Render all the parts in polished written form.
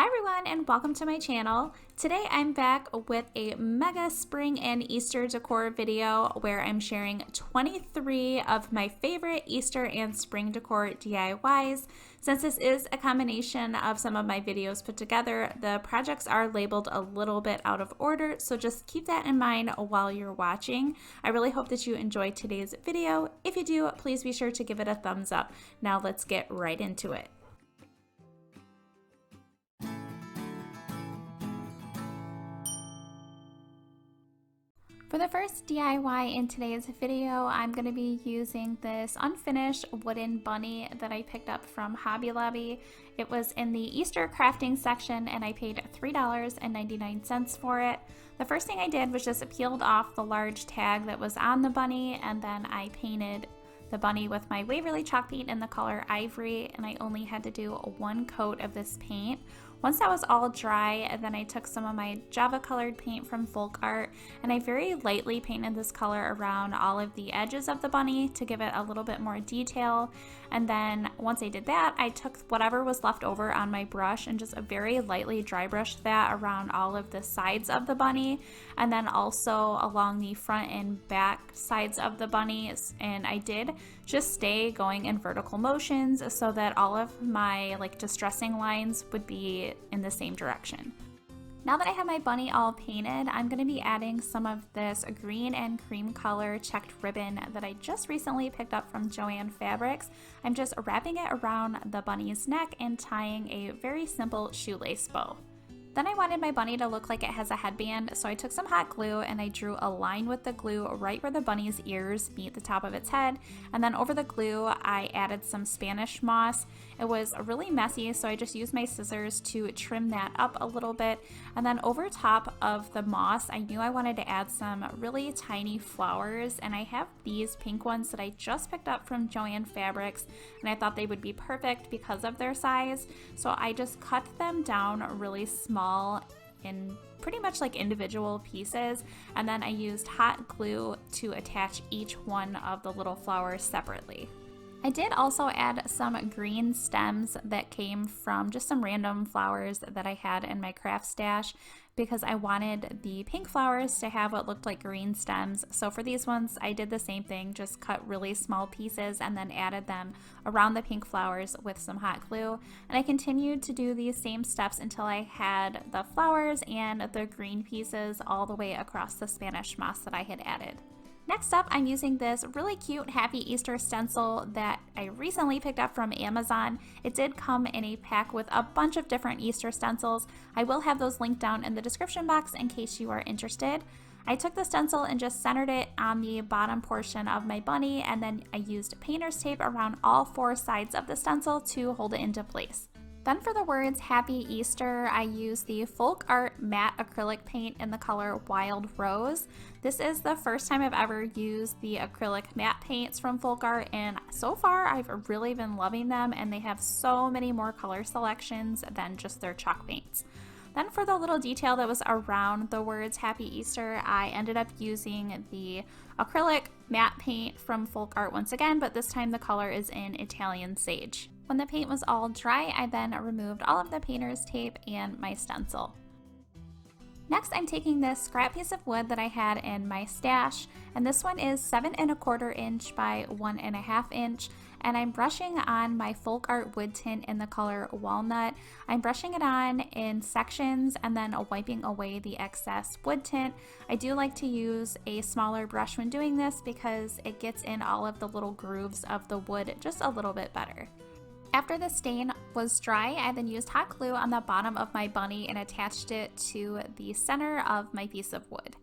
Hi everyone and welcome to my channel. Today I'm back with a mega spring and Easter decor video where I'm sharing 23 of my favorite Easter and spring decor DIYs. Since this is a combination of some of my videos put together, the projects are labeled a little bit out of order, so just keep that in mind while you're watching. I really hope that you enjoyed today's video. If you do, please be sure to give it a thumbs up. Now let's get right into it. For the first DIY in today's video, I'm going to be using this unfinished wooden bunny that I picked up from Hobby Lobby. It was in the Easter crafting section and I paid $3.99 for it. The first thing I did was just peeled off the large tag that was on the bunny, and then I painted the bunny with my Waverly chalk paint in the color Ivory, and I only had to do one coat of this paint. Once that was all dry, then I took some of my Java colored paint from Folk Art and I very lightly painted this color around all of the edges of the bunny to give it a little bit more detail. And then once I did that, I took whatever was left over on my brush and just very lightly dry brushed that around all of the sides of the bunny, and then also along the front and back sides of the bunny. And I did just stay going in vertical motions so that all of my distressing lines would be in the same direction. Now that I have my bunny all painted, I'm going to be adding some of this green and cream color checked ribbon that I just recently picked up from Joann Fabrics. I'm just wrapping it around the bunny's neck and tying a very simple shoelace bow. Then I wanted my bunny to look like it has a headband, so I took some hot glue and I drew a line with the glue right where the bunny's ears meet the top of its head, and then over the glue I added some Spanish moss. It was really messy, so I just used my scissors to trim that up a little bit, and then over top of the moss I knew I wanted to add some really tiny flowers, and I have these pink ones that I just picked up from Joann Fabrics, and I thought they would be perfect because of their size, so I just cut them down really small in pretty much like individual pieces, and then I used hot glue to attach each one of the little flowers separately. I did also add some green stems that came from just some random flowers that I had in my craft stash because I wanted the pink flowers to have what looked like green stems. So for these ones, I did the same thing, just cut really small pieces and then added them around the pink flowers with some hot glue. And I continued to do these same steps until I had the flowers and the green pieces all the way across the Spanish moss that I had added. Next up, I'm using this really cute Happy Easter stencil that I recently picked up from Amazon. It did come in a pack with a bunch of different Easter stencils. I will have those linked down in the description box in case you are interested. I took the stencil and just centered it on the bottom portion of my bunny, and then I used painter's tape around all four sides of the stencil to hold it into place. Then for the words Happy Easter, I used the Folk Art matte acrylic paint in the color Wild Rose. This is the first time I've ever used the acrylic matte paints from Folk Art, and so far I've really been loving them, and they have so many more color selections than just their chalk paints. Then for the little detail that was around the words Happy Easter, I ended up using the acrylic matte paint from Folk Art once again, but this time the color is in Italian Sage. When the paint was all dry, I then removed all of the painter's tape and my stencil. Next, I'm taking this scrap piece of wood that I had in my stash, and this one is 7 1/4 inch by 1 1/2 inch, and I'm brushing on my Folk Art wood tint in the color Walnut. I'm brushing it on in sections and then wiping away the excess wood tint. I do like to use a smaller brush when doing this because it gets in all of the little grooves of the wood just a little bit better. After the stain was dry, I then used hot glue on the bottom of my bunny and attached it to the center of my piece of wood.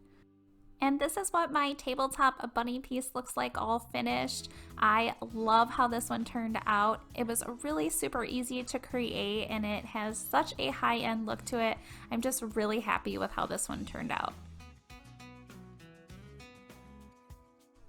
And this is what my tabletop bunny piece looks like all finished. I love how this one turned out. It was really super easy to create and it has such a high-end look to it. I'm just really happy with how this one turned out.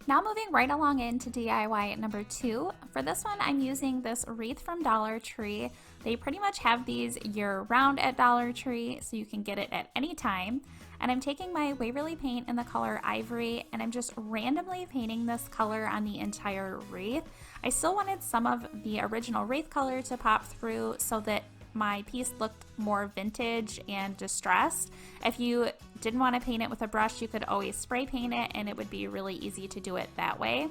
Now moving right along into DIY number 2. For this one, I'm using this wreath from Dollar Tree. They pretty much have these year-round at Dollar Tree, so you can get it at any time. And I'm taking my Waverly paint in the color Ivory, and I'm just randomly painting this color on the entire wreath. I still wanted some of the original wreath color to pop through so that my piece looked more vintage and distressed. If you didn't want to paint it with a brush, you could always spray paint it, and it would be really easy to do it that way.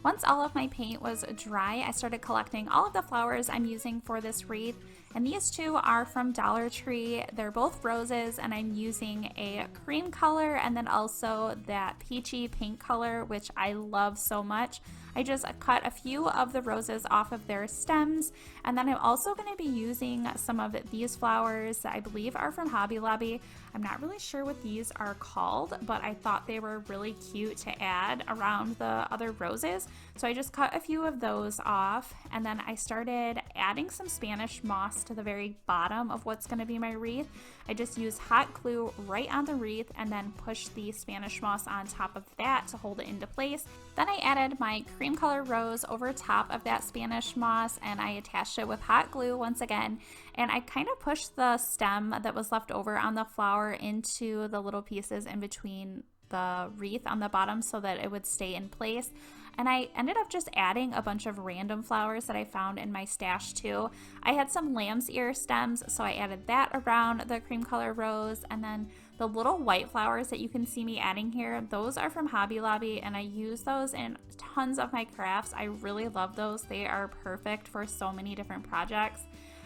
Once all of my paint was dry, I started collecting all of the flowers I'm using for this wreath, and these two are from Dollar Tree. They're both roses, and I'm using a cream color and then also that peachy pink color, which I love so much. I just cut a few of the roses off of their stems, and then I'm also going to be using some of these flowers that I believe are from Hobby Lobby. I'm not really sure what these are called, but I thought they were really cute to add around the other roses. So I just cut a few of those off, and then I started adding some Spanish moss to the very bottom of what's going to be my wreath. I just used hot glue right on the wreath and then pushed the Spanish moss on top of that to hold it into place. Then I added my cream color rose over top of that Spanish moss, and I attached it with hot glue once again, and I kind of pushed the stem that was left over on the flower into the little pieces in between the wreath on the bottom so that it would stay in place. And I ended up just adding a bunch of random flowers that I found in my stash too. I had some lamb's ear stems, so I added that around the cream color rose, and then the little white flowers that you can see me adding here, those are from Hobby Lobby, and I use those in tons of my crafts. I really love those. They are perfect for so many different projects.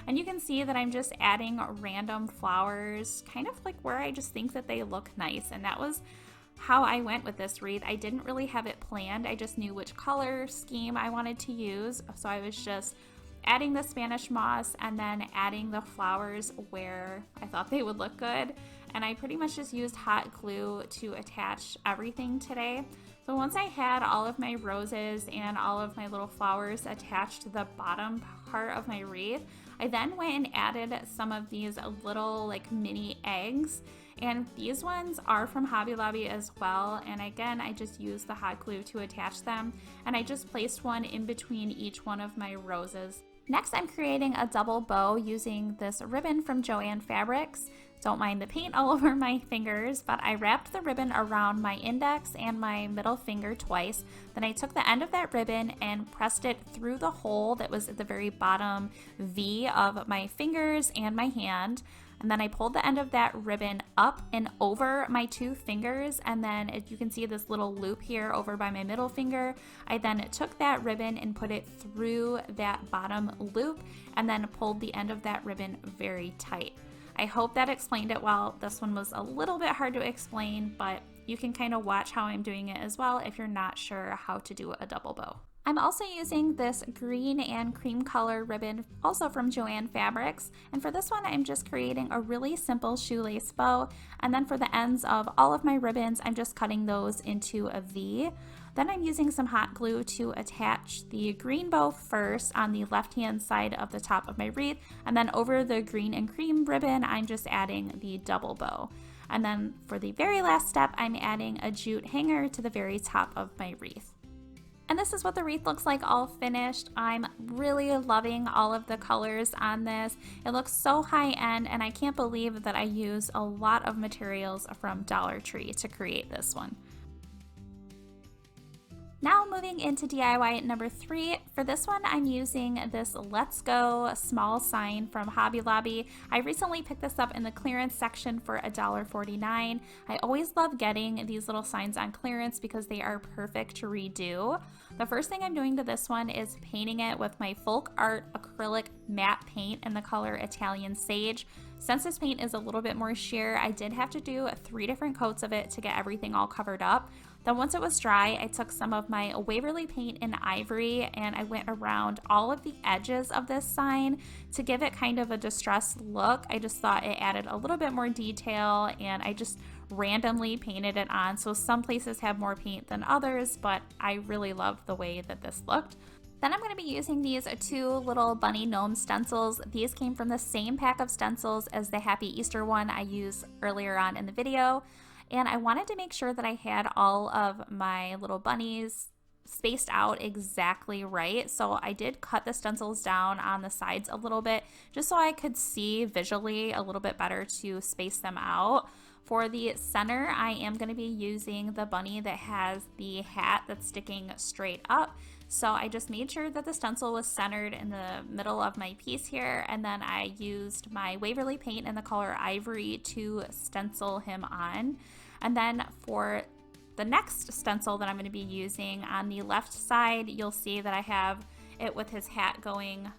And you can see that I'm just adding random flowers, kind of like where I just think that they look nice. And that was how I went with this wreath. I didn't really have it planned. I just knew which color scheme I wanted to use. So I was just adding the Spanish moss and then adding the flowers where I thought they would look good. And I pretty much just used hot glue to attach everything today. So once I had all of my roses and all of my little flowers attached to the bottom part of my wreath, I then went and added some of these little like mini eggs, and these ones are from Hobby Lobby as well. And again, I just used the hot glue to attach them, and I just placed one in between each one of my roses. Next, I'm creating a double bow using this ribbon from Joann Fabrics. Don't mind the paint all over my fingers, but I wrapped the ribbon around my index and my middle finger twice. Then I took the end of that ribbon and pressed it through the hole that was at the very bottom V of my fingers and my hand. And then I pulled the end of that ribbon up and over my two fingers, and then as you can see this little loop here over by my middle finger, I then took that ribbon and put it through that bottom loop and then pulled the end of that ribbon very tight. I hope that explained it well. This one was a little bit hard to explain, but you can kind of watch how I'm doing it as well if you're not sure how to do a double bow. I'm also using this green and cream color ribbon, also from Joann Fabrics, and for this one I'm just creating a really simple shoelace bow, and then for the ends of all of my ribbons I'm just cutting those into a V. Then I'm using some hot glue to attach the green bow first on the left hand side of the top of my wreath, and then over the green and cream ribbon I'm just adding the double bow. And then for the very last step I'm adding a jute hanger to the very top of my wreath. And this is what the wreath looks like all finished. I'm really loving all of the colors on this. It looks so high end, and I can't believe that I used a lot of materials from Dollar Tree to create this one. Now moving into DIY number 3. For this one, I'm using this Let's Go small sign from Hobby Lobby. I recently picked this up in the clearance section for $1.49. I always love getting these little signs on clearance because they are perfect to redo. The first thing I'm doing to this one is painting it with my Folk Art acrylic matte paint in the color Italian Sage. Since this paint is a little bit more sheer, I did have to do 3 different coats of it to get everything all covered up. Then once it was dry, I took some of my Waverly paint in ivory and I went around all of the edges of this sign to give it kind of a distressed look. I just thought it added a little bit more detail, and I just randomly painted it on. So some places have more paint than others, but I really loved the way that this looked. Then I'm going to be using these 2 little bunny gnome stencils. These came from the same pack of stencils as the Happy Easter one I used earlier on in the video. And I wanted to make sure that I had all of my little bunnies spaced out exactly right. So I did cut the stencils down on the sides a little bit just so I could see visually a little bit better to space them out. For the center, I am going to be using the bunny that has the hat that's sticking straight up. So I just made sure that the stencil was centered in the middle of my piece here, and then I used my Waverly paint in the color Ivory to stencil him on. And then for the next stencil that I'm going to be using, on the left side, you'll see that I have it with his hat going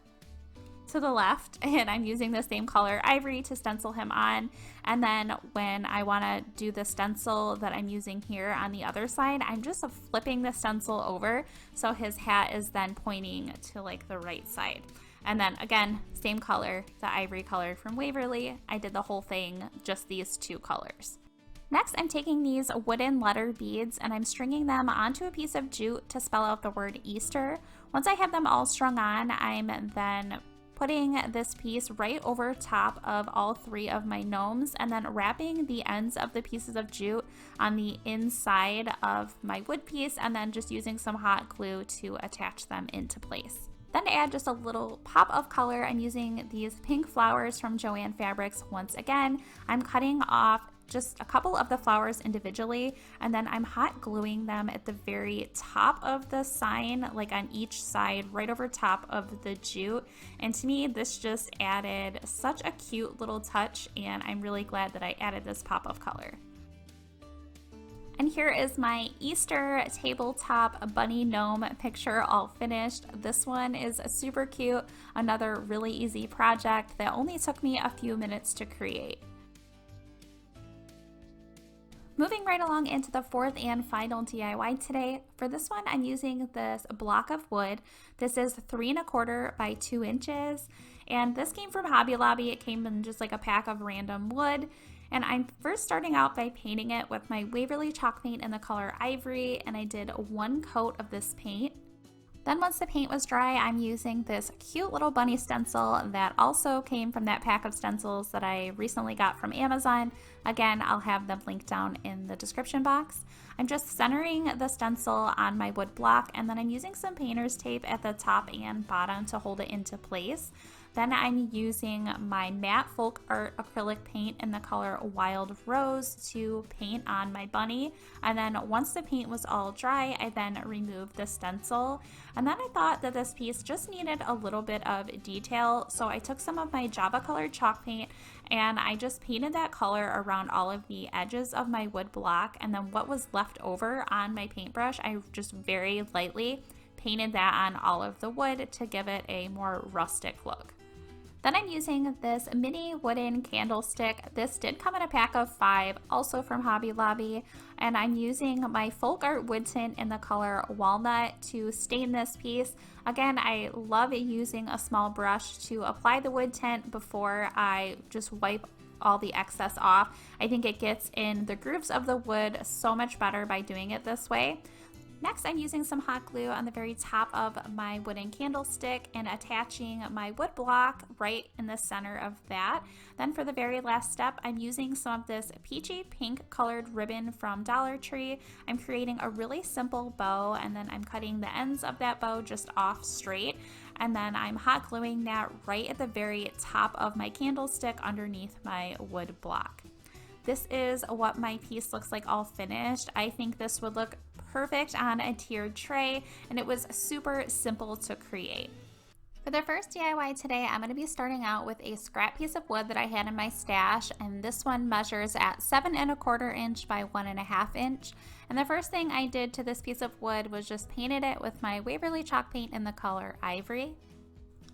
to the left, and I'm using the same color Ivory to stencil him on. And then when I want to do the stencil that I'm using here on the other side, I'm just flipping the stencil over so his hat is then pointing to like the right side. And then again, same color, the Ivory color from Waverly. I did the whole thing, just these two colors. Next, I'm taking these wooden letter beads and I'm stringing them onto a piece of jute to spell out the word Easter. Once I have them all strung on, I'm then putting this piece right over top of all three of my gnomes and then wrapping the ends of the pieces of jute on the inside of my wood piece, and then just using some hot glue to attach them into place. Then to add just a little pop of color, I'm using these pink flowers from Joann Fabrics. Once again, I'm cutting off just a couple of the flowers individually, and then I'm hot gluing them at the very top of the sign, like on each side, right over top of the jute. And to me, this just added such a cute little touch, and I'm really glad that I added this pop of color. And here is my Easter tabletop bunny gnome picture all finished. This one is super cute, another really easy project that only took me a few minutes to create. Moving right along into the fourth and final DIY today. For this one, I'm using this block of wood. This is 3 1/4 by 2 inches, and this came from Hobby Lobby. It came in just like a pack of random wood. And I'm first starting out by painting it with my Waverly chalk paint in the color Ivory, and I did 1 coat of this paint. Then once the paint was dry, I'm using this cute little bunny stencil that also came from that pack of stencils that I recently got from Amazon. Again, I'll have them linked down in the description box. I'm just centering the stencil on my wood block, and then I'm using some painter's tape at the top and bottom to hold it into place. Then I'm using my matte folk art acrylic paint in the color Wild Rose to paint on my bunny. And then once the paint was all dry, I then removed the stencil. And then I thought that this piece just needed a little bit of detail, so I took some of my Java colored chalk paint and I just painted that color around all of the edges of my wood block. And then what was left over on my paintbrush, I just very lightly painted that on all of the wood to give it a more rustic look. Then I'm using this mini wooden candlestick. This did come in a pack of 5, also from Hobby Lobby, and I'm using my folk art wood tint in the color Walnut to stain this piece. Again, I love using a small brush to apply the wood tint before I just wipe all the excess off. I think it gets in the grooves of the wood so much better by doing it this way. Next, I'm using some hot glue on the very top of my wooden candlestick and attaching my wood block right in the center of that. Then for the very last step, I'm using some of this peachy pink colored ribbon from Dollar Tree. I'm creating a really simple bow, and then I'm cutting the ends of that bow just off straight. And then I'm hot gluing that right at the very top of my candlestick underneath my wood block. This is what my piece looks like all finished. I think this would look perfect on a tiered tray, and it was super simple to create. For the first DIY today, I'm going to be starting out with a scrap piece of wood that I had in my stash, and this one measures at 7 1/4 inch by 1.5 inch. And the first thing I did to this piece of wood was just painted it with my Waverly chalk paint in the color Ivory.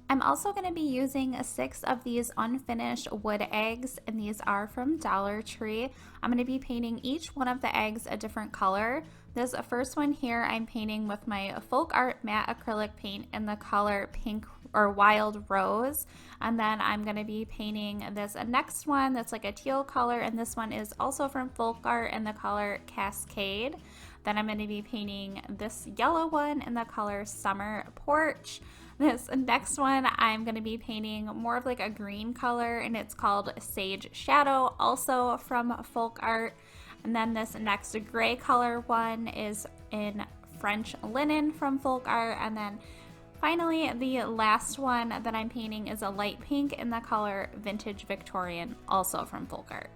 I'm also going to be using 6 of these unfinished wood eggs, and these are from Dollar Tree. I'm going to be painting each one of the eggs a different color. This first one here I'm painting with my folk art matte acrylic paint in the color Pink or Wild Rose, and then I'm going to be painting this next one that's like a teal color, and this one is also from folk art in the color Cascade. Then I'm going to be painting this yellow one in the color Summer Porch. This next one I'm going to be painting more of like a green color, and it's called Sage Shadow, also from folk art. And then this next gray color one is in French Linen from folk art. And then finally the last one that I'm painting is a light pink in the color Vintage Victorian, also from folk art.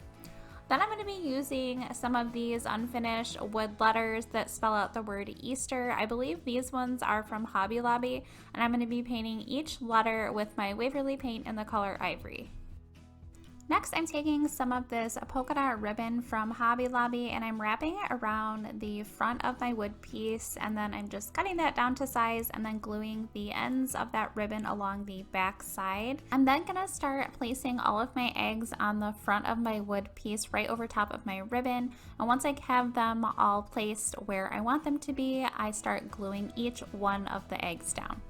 Then I'm going to be using some of these unfinished wood letters that spell out the word Easter. I believe these ones are from Hobby Lobby, and I'm going to be painting each letter with my Waverly paint in the color Ivory. Next, I'm taking some of this polka dot ribbon from Hobby Lobby and I'm wrapping it around the front of my wood piece, and then I'm just cutting that down to size and then gluing the ends of that ribbon along the back side. I'm then gonna start placing all of my eggs on the front of my wood piece right over top of my ribbon, and once I have them all placed where I want them to be, I start gluing each one of the eggs down.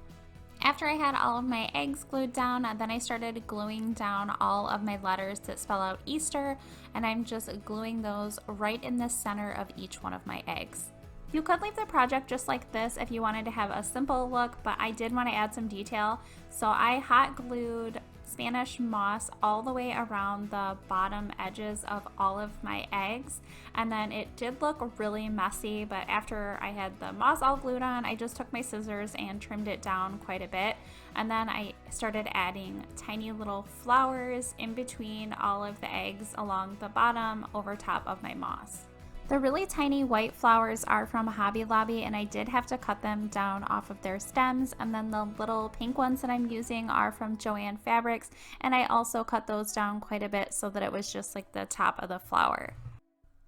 After I had all of my eggs glued down, then I started gluing down all of my letters that spell out Easter, and I'm just gluing those right in the center of each one of my eggs. You could leave the project just like this if you wanted to have a simple look, but I did want to add some detail, so I hot glued Spanish moss all the way around the bottom edges of all of my eggs, and then it did look really messy, but after I had the moss all glued on, I just took my scissors and trimmed it down quite a bit, and then I started adding tiny little flowers in between all of the eggs along the bottom over top of my moss. The really tiny white flowers are from Hobby Lobby, and I did have to cut them down off of their stems, and then the little pink ones that I'm using are from Joann Fabrics, and I also cut those down quite a bit so that it was just like the top of the flower.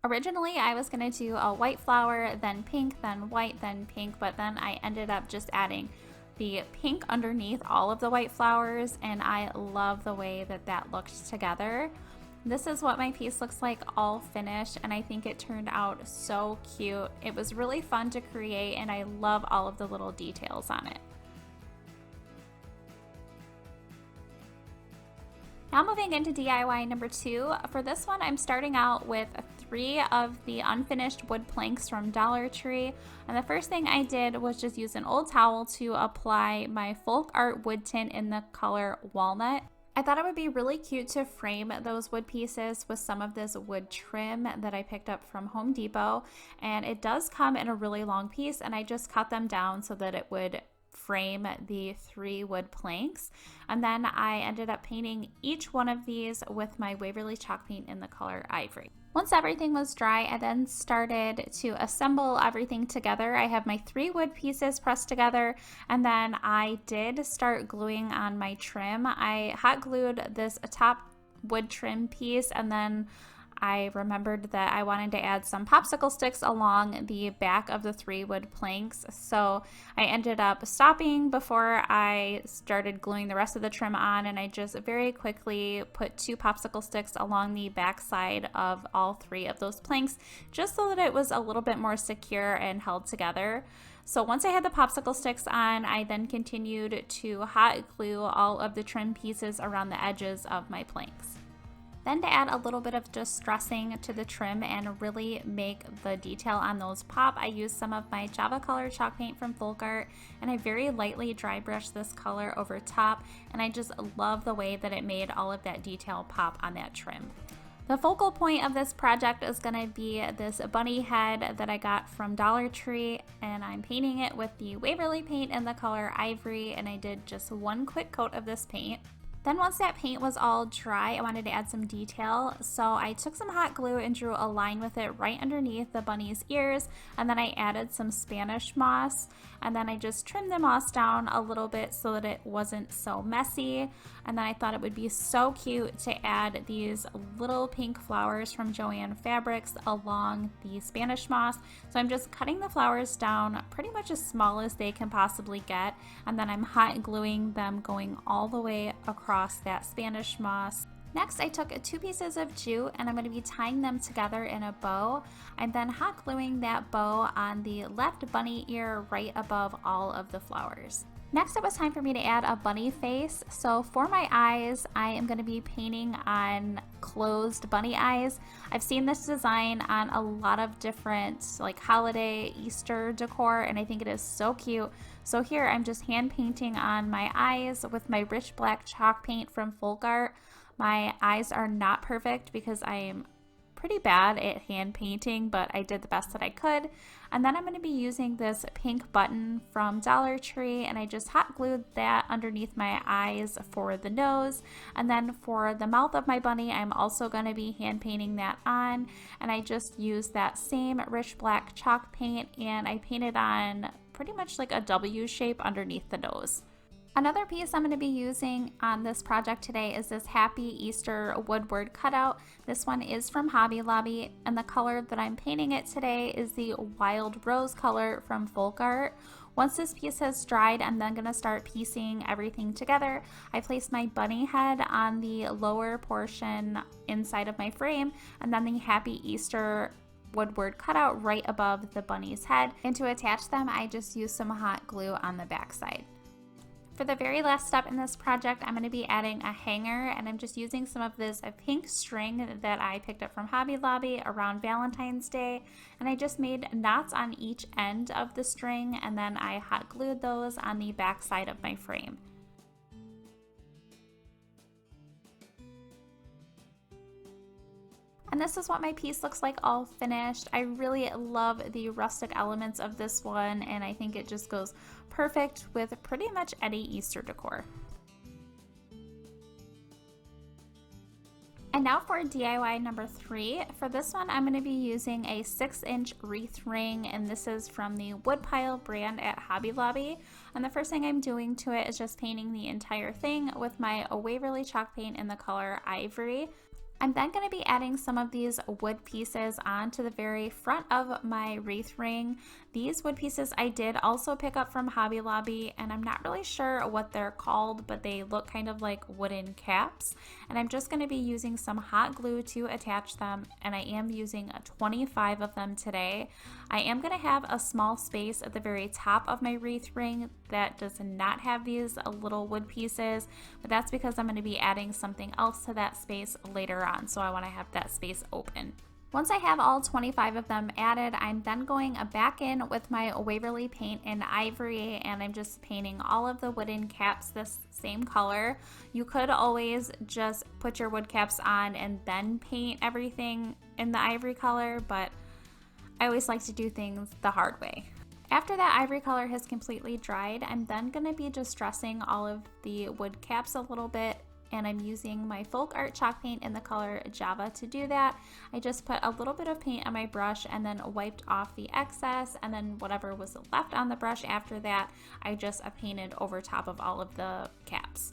Originally, I was going to do a white flower, then pink, then white, then pink, but then I ended up just adding the pink underneath all of the white flowers, and I love the way that that looked together. This is what my piece looks like all finished, and I think it turned out so cute. It was really fun to create, and I love all of the little details on it. Now moving into DIY number 2. For this one, I'm starting out with 3 of the unfinished wood planks from Dollar Tree. And the first thing I did was just use an old towel to apply my folk art wood tint in the color Walnut. I thought it would be really cute to frame those wood pieces with some of this wood trim that I picked up from Home Depot, and it does come in a really long piece, and I just cut them down so that it would frame the 3 wood planks. And then I ended up painting each one of these with my Waverly chalk paint in the color Ivory. Once everything was dry, I then started to assemble everything together. I have my 3 wood pieces pressed together, and then I did start gluing on my trim. I hot glued this top wood trim piece, and then I remembered that I wanted to add some popsicle sticks along the back of the 3 wood planks, so I ended up stopping before I started gluing the rest of the trim on, and I just very quickly put 2 popsicle sticks along the back side of all 3 of those planks, just so that it was a little bit more secure and held together. So once I had the popsicle sticks on, I then continued to hot glue all of the trim pieces around the edges of my planks. Then to add a little bit of distressing to the trim and really make the detail on those pop, I used some of my Java Color chalk paint from Folk Art, and I very lightly dry brushed this color over top, and I just love the way that it made all of that detail pop on that trim. The focal point of this project is going to be this bunny head that I got from Dollar Tree, and I'm painting it with the Waverly paint in the color Ivory, and I did just 1 quick coat of this paint. Then once that paint was all dry, I wanted to add some detail, so I took some hot glue and drew a line with it right underneath the bunny's ears, and then I added some Spanish moss, and then I just trimmed the moss down a little bit so that it wasn't so messy. And then I thought it would be so cute to add these little pink flowers from Joann Fabrics along the Spanish moss. So I'm just cutting the flowers down pretty much as small as they can possibly get, and then I'm hot gluing them going all the way across that Spanish moss. Next, I took 2 pieces of jute, and I'm going to be tying them together in a bow, and then hot gluing that bow on the left bunny ear right above all of the flowers. Next, it was time for me to add a bunny face. So for my eyes, I am going to be painting on closed bunny eyes. I've seen this design on a lot of different like holiday Easter decor, and I think it is so cute. So here I'm just hand painting on my eyes with my rich black chalk paint from Folk Art. My eyes are not perfect because I am pretty bad at hand painting, but I did the best that I could. And then I'm going to be using this pink button from Dollar Tree, and I just hot glued that underneath my eyes for the nose. And then for the mouth of my bunny, I'm also going to be hand painting that on, and I just used that same rich black chalk paint, and I painted on pretty much like a W shape underneath the nose. Another piece I'm going to be using on this project today is this Happy Easter Woodward cutout. This one is from Hobby Lobby, and the color that I'm painting it today is the Wild Rose color from Folk Art. Once this piece has dried, I'm then going to start piecing everything together. I place my bunny head on the lower portion inside of my frame, and then the Happy Easter Woodward cutout right above the bunny's head. And to attach them, I just use some hot glue on the back side. For the very last step in this project, I'm going to be adding a hanger, and I'm just using some of this pink string that I picked up from Hobby Lobby around Valentine's Day, and I just made knots on each end of the string, and then I hot glued those on the back side of my frame. And this is what my piece looks like all finished. I really love the rustic elements of this one, and I think it just goes perfect with pretty much any Easter decor. And now for DIY number 3. For this one, I'm going to be using a 6-inch wreath ring, and this is from the Woodpile brand at Hobby Lobby. And the first thing I'm doing to it is just painting the entire thing with my Waverly chalk paint in the color Ivory. I'm then going to be adding some of these wood pieces onto the very front of my wreath ring. These wood pieces I did also pick up from Hobby Lobby, and I'm not really sure what they're called, but they look kind of like wooden caps. And I'm just going to be using some hot glue to attach them, and I am using 25 of them today. I am going to have a small space at the very top of my wreath ring that does not have these little wood pieces, but that's because I'm going to be adding something else to that space later on, so I want to have that space open. Once I have all 25 of them added, I'm then going back in with my Waverly paint in Ivory, and I'm just painting all of the wooden caps this same color. You could always just put your wood caps on and then paint everything in the ivory color, but I always like to do things the hard way. After that ivory color has completely dried, I'm then going to be just dressing all of the wood caps a little bit, and I'm using my Folk Art chalk paint in the color Java to do that. I just put a little bit of paint on my brush and then wiped off the excess, and then whatever was left on the brush after that, I just painted over top of all of the caps.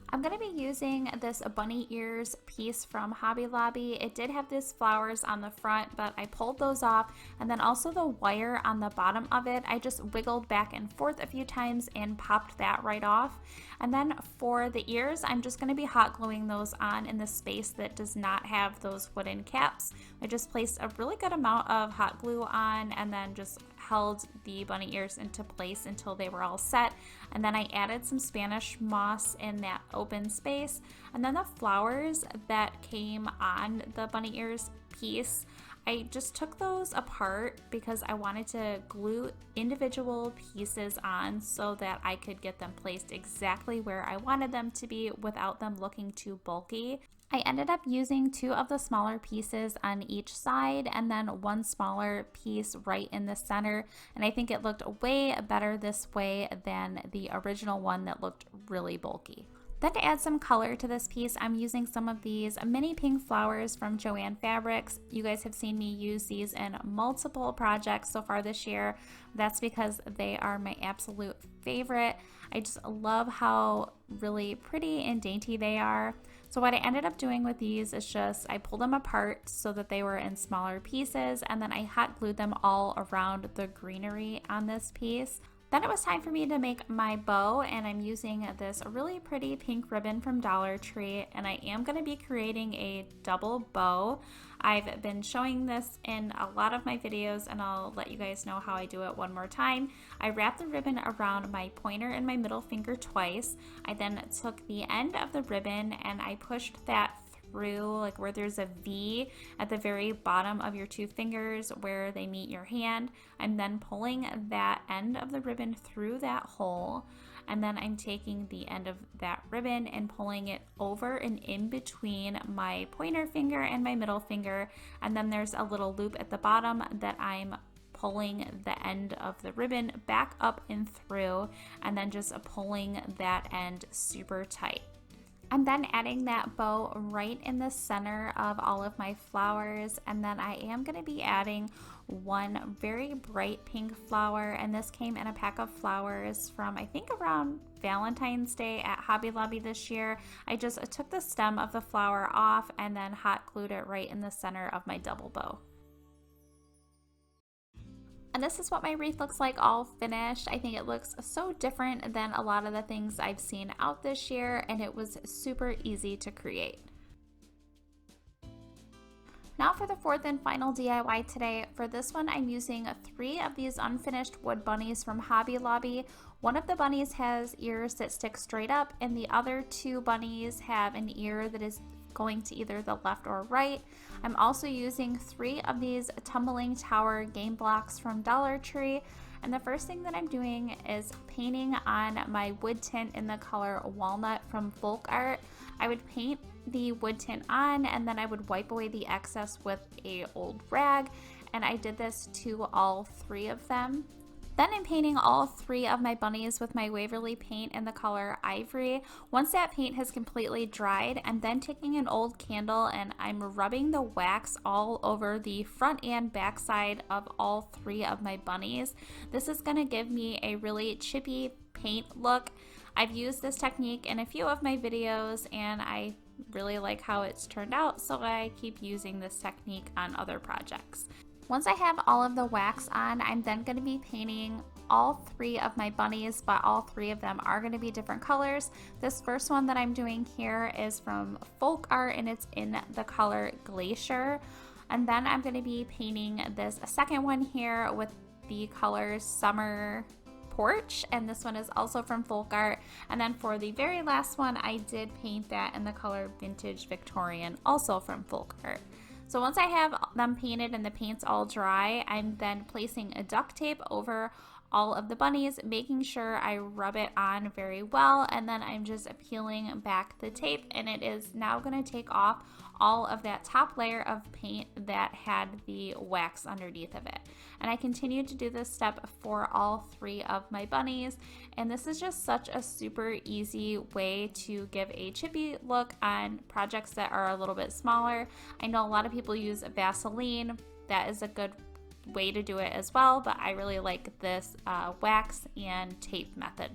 I'm going to be using this bunny ears piece from Hobby Lobby. It did have these flowers on the front, but I pulled those off, and then also the wire on the bottom of it, I just wiggled back and forth a few times and popped that right off. And then for the ears, I'm just going to be hot gluing those on in the space that does not have those wooden caps. I just placed a really good amount of hot glue on and then just held the bunny ears into place until they were all set. And then I added some Spanish moss in that open space. And then the flowers that came on the bunny ears piece, I just took those apart because I wanted to glue individual pieces on so that I could get them placed exactly where I wanted them to be without them looking too bulky. I ended up using 2 of the smaller pieces on each side and then 1 smaller piece right in the center, and I think it looked way better this way than the original one that looked really bulky. Then to add some color to this piece, I'm using some of these mini pink flowers from Joann Fabrics. You guys have seen me use these in multiple projects so far this year. That's because they are my absolute favorite. I just love how really pretty and dainty they are. So what I ended up doing with these is just I pulled them apart so that they were in smaller pieces, and then I hot glued them all around the greenery on this piece. Then it was time for me to make my bow, and I'm using this really pretty pink ribbon from Dollar Tree, and I am going to be creating a double bow. I've been showing this in a lot of my videos, and I'll let you guys know how I do it one more time. I wrapped the ribbon around my pointer and my middle finger twice. I then took the end of the ribbon and I pushed that through like where there's a V at the very bottom of your 2 fingers where they meet your hand. I'm then pulling that end of the ribbon through that hole, and then I'm taking the end of that ribbon and pulling it over and in between my pointer finger and my middle finger, and then there's a little loop at the bottom that I'm pulling the end of the ribbon back up and through, and then just pulling that end super tight. I'm then adding that bow right in the center of all of my flowers, and then I am going to be adding one very bright pink flower, and this came in a pack of flowers from I think around Valentine's Day at Hobby Lobby this year. I just took the stem of the flower off and then hot glued it right in the center of my double bow. And this is what my wreath looks like all finished. I think it looks so different than a lot of the things I've seen out this year, and it was super easy to create. Now for the fourth and final DIY today. For this one, I'm using 3 of these unfinished wood bunnies from Hobby Lobby. One of the bunnies has ears that stick straight up, and the other 2 bunnies have an ear that is going to either the left or right. I'm also using 3 of these Tumbling Tower game blocks from Dollar Tree. And the first thing that I'm doing is painting on my wood tint in the color Walnut from Folk Art. I would paint the wood tint on, and then I would wipe away the excess with an old rag, and I did this to all 3 of them. Then I'm painting all 3 of my bunnies with my Waverly paint in the color Ivory. Once that paint has completely dried, I'm then taking an old candle and I'm rubbing the wax all over the front and back side of all 3 of my bunnies. This is going to give me a really chippy paint look. I've used this technique in a few of my videos and I really like how it's turned out, so I keep using this technique on other projects. Once I have all of the wax on, I'm then going to be painting all 3 of my bunnies, but all 3 of them are going to be different colors. This first one that I'm doing here is from Folk Art, and it's in the color Glacier. And then I'm going to be painting this second one here with the color Summer Porch, and this one is also from Folk Art. And then for the very last one, I did paint that in the color Vintage Victorian, also from Folk Art. So once I have them painted and the paint's all dry, I'm then placing a duct tape over all of the bunnies, making sure I rub it on very well, and then I'm just peeling back the tape, and it is now going to take off all of that top layer of paint that had the wax underneath of it. And I continued to do this step for all 3 of my bunnies, and this is just such a super easy way to give a chippy look on projects that are a little bit smaller. I know a lot of people use Vaseline. That is a good way to do it as well, but I really like this wax and tape method.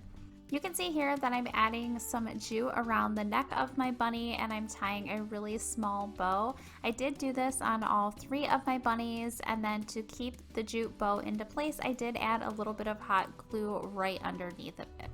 You can see here that I'm adding some jute around the neck of my bunny, and I'm tying a really small bow. I did do this on all 3 of my bunnies, and then to keep the jute bow into place, I did add a little bit of hot glue right underneath of it.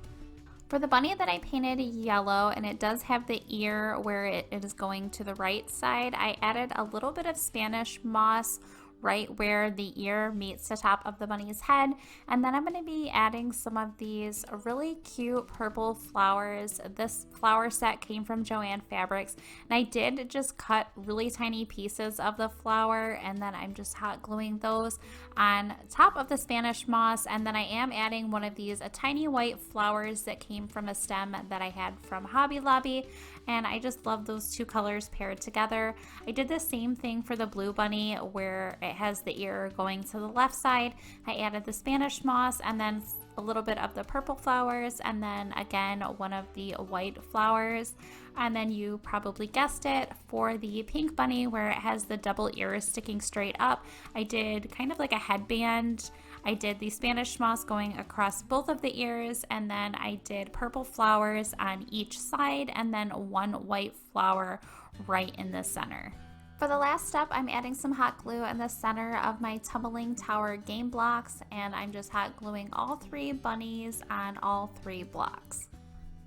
For the bunny that I painted yellow, and it does have the ear where it is going to the right side, I added a little bit of Spanish moss right where the ear meets the top of the bunny's head. And then I'm going to be adding some of these really cute purple flowers. This flower set came from Joann Fabrics, and I did just cut really tiny pieces of the flower, and then I'm just hot gluing those on top of the Spanish moss. And then I am adding one of these tiny white flowers that came from a stem that I had from Hobby Lobby, and I just love those 2 colors paired together. I did the same thing for the blue bunny where it has the ear going to the left side. I added the Spanish moss and then a little bit of the purple flowers, and then again one of the white flowers. And then you probably guessed it, for the pink bunny where it has the double ears sticking straight up, I did kind of like a headband. I did the Spanish moss going across both of the ears, and then I did purple flowers on each side, and then one white flower right in the center. For the last step, I'm adding some hot glue in the center of my Tumbling Tower game blocks, and I'm just hot gluing all 3 bunnies on all 3 blocks.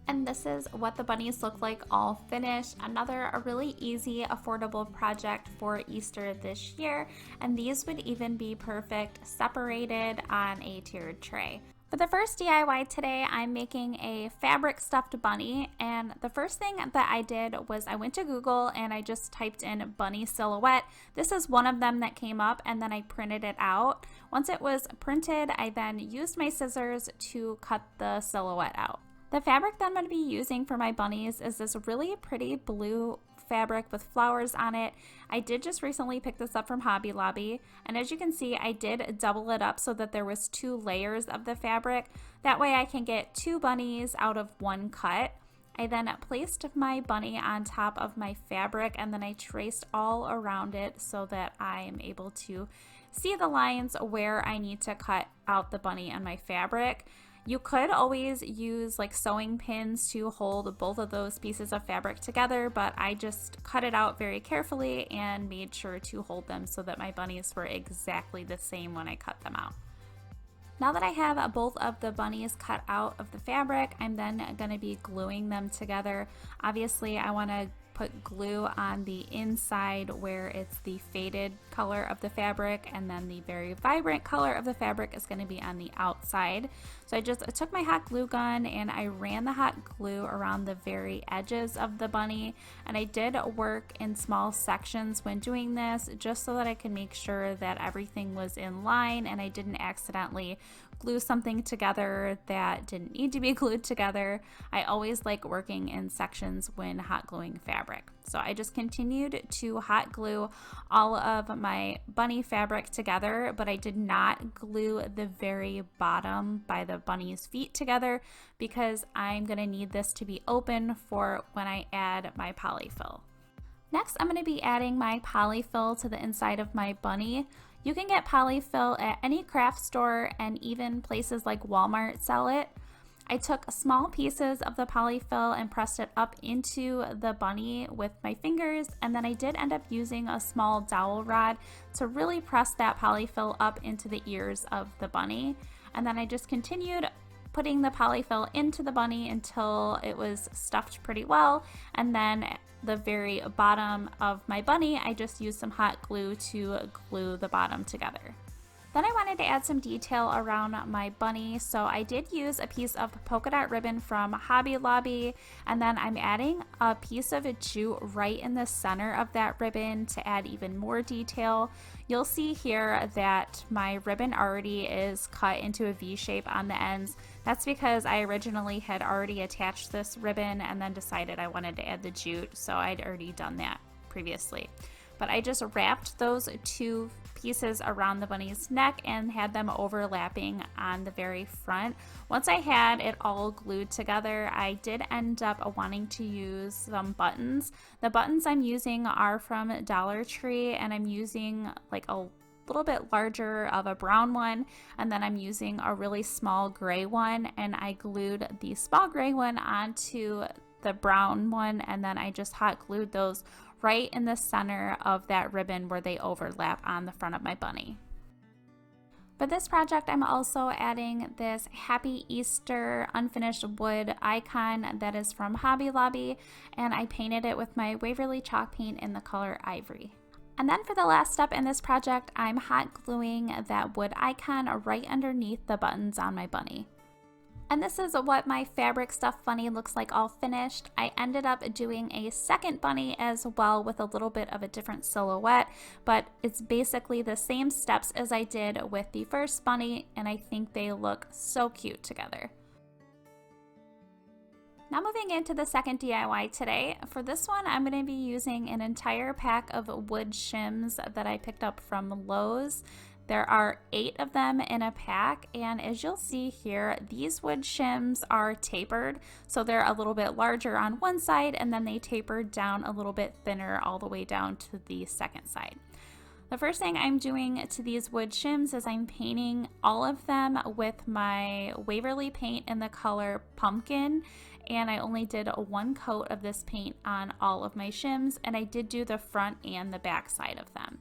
And this is what the bunnies look like all finished. A really easy, affordable project for Easter this year, and these would even be perfect separated on a tiered tray. For the first DIY today, I'm making a fabric stuffed bunny, and the first thing that I did was I went to Google and I just typed in bunny silhouette. This is one of them that came up, and then I printed it out. Once it was printed, I then used my scissors to cut the silhouette out. The fabric that I'm going to be using for my bunnies is this really pretty blue fabric with flowers on it. I did just recently pick this up from Hobby Lobby, and as you can see, I did double it up so that there was 2 layers of the fabric. That way I can get 2 bunnies out of 1 cut. I then placed my bunny on top of my fabric, and then I traced all around it so that I am able to see the lines where I need to cut out the bunny on my fabric. You could always use like sewing pins to hold both of those pieces of fabric together, but I just cut it out very carefully and made sure to hold them so that my bunnies were exactly the same when I cut them out. Now that I have both of the bunnies cut out of the fabric, I'm then going to be gluing them together. Obviously, I want to put glue on the inside where it's the faded color of the fabric, and then the very vibrant color of the fabric is going to be on the outside. So I just took my hot glue gun and I ran the hot glue around the very edges of the bunny, and I did work in small sections when doing this just so that I could make sure that everything was in line and I didn't accidentally glue something together that didn't need to be glued together. I always like working in sections when hot gluing fabric. So I just continued to hot glue all of my bunny fabric together, but I did not glue the very bottom by the bunny's feet together because I'm going to need this to be open for when I add my polyfill. Next, I'm going to be adding my polyfill to the inside of my bunny. You can get polyfill at any craft store, and even places like Walmart sell it. I took small pieces of the polyfill and pressed it up into the bunny with my fingers, and then I did end up using a small dowel rod to really press that polyfill up into the ears of the bunny. And then I just continued putting the polyfill into the bunny until it was stuffed pretty well, and then the very bottom of my bunny, I just used some hot glue to glue the bottom together. Then I wanted to add some detail around my bunny, so I did use a piece of polka dot ribbon from Hobby Lobby, and then I'm adding a piece of jute right in the center of that ribbon to add even more detail. You'll see here that my ribbon already is cut into a V shape on the ends. That's because I originally had already attached this ribbon and then decided I wanted to add the jute, so I'd already done that previously. But I just wrapped those 2 pieces around the bunny's neck and had them overlapping on the very front. Once I had it all glued together, I did end up wanting to use some buttons. The buttons I'm using are from Dollar Tree, and I'm using like a little bit larger of a brown one, and then I'm using a really small gray one, and I glued the small gray one onto the brown one, and then I just hot glued those right in the center of that ribbon where they overlap on the front of my bunny. For this project, I'm also adding this Happy Easter unfinished wood icon that is from Hobby Lobby, and I painted it with my Waverly chalk paint in the color Ivory. And then for the last step in this project, I'm hot gluing that wood icon right underneath the buttons on my bunny. And this is what my fabric stuffed bunny looks like all finished. I ended up doing a second bunny as well with a little bit of a different silhouette, but it's basically the same steps as I did with the first bunny, and I think they look so cute together. Now moving into the second DIY today. For this one, I'm going to be using an entire pack of wood shims that I picked up from Lowe's. There are 8 of them in a pack, and as you'll see here, these wood shims are tapered, so they're a little bit larger on one side, and then they taper down a little bit thinner all the way down to the second side. The first thing I'm doing to these wood shims is I'm painting all of them with my Waverly paint in the color Pumpkin, and I only did 1 coat of this paint on all of my shims, and I did do the front and the back side of them.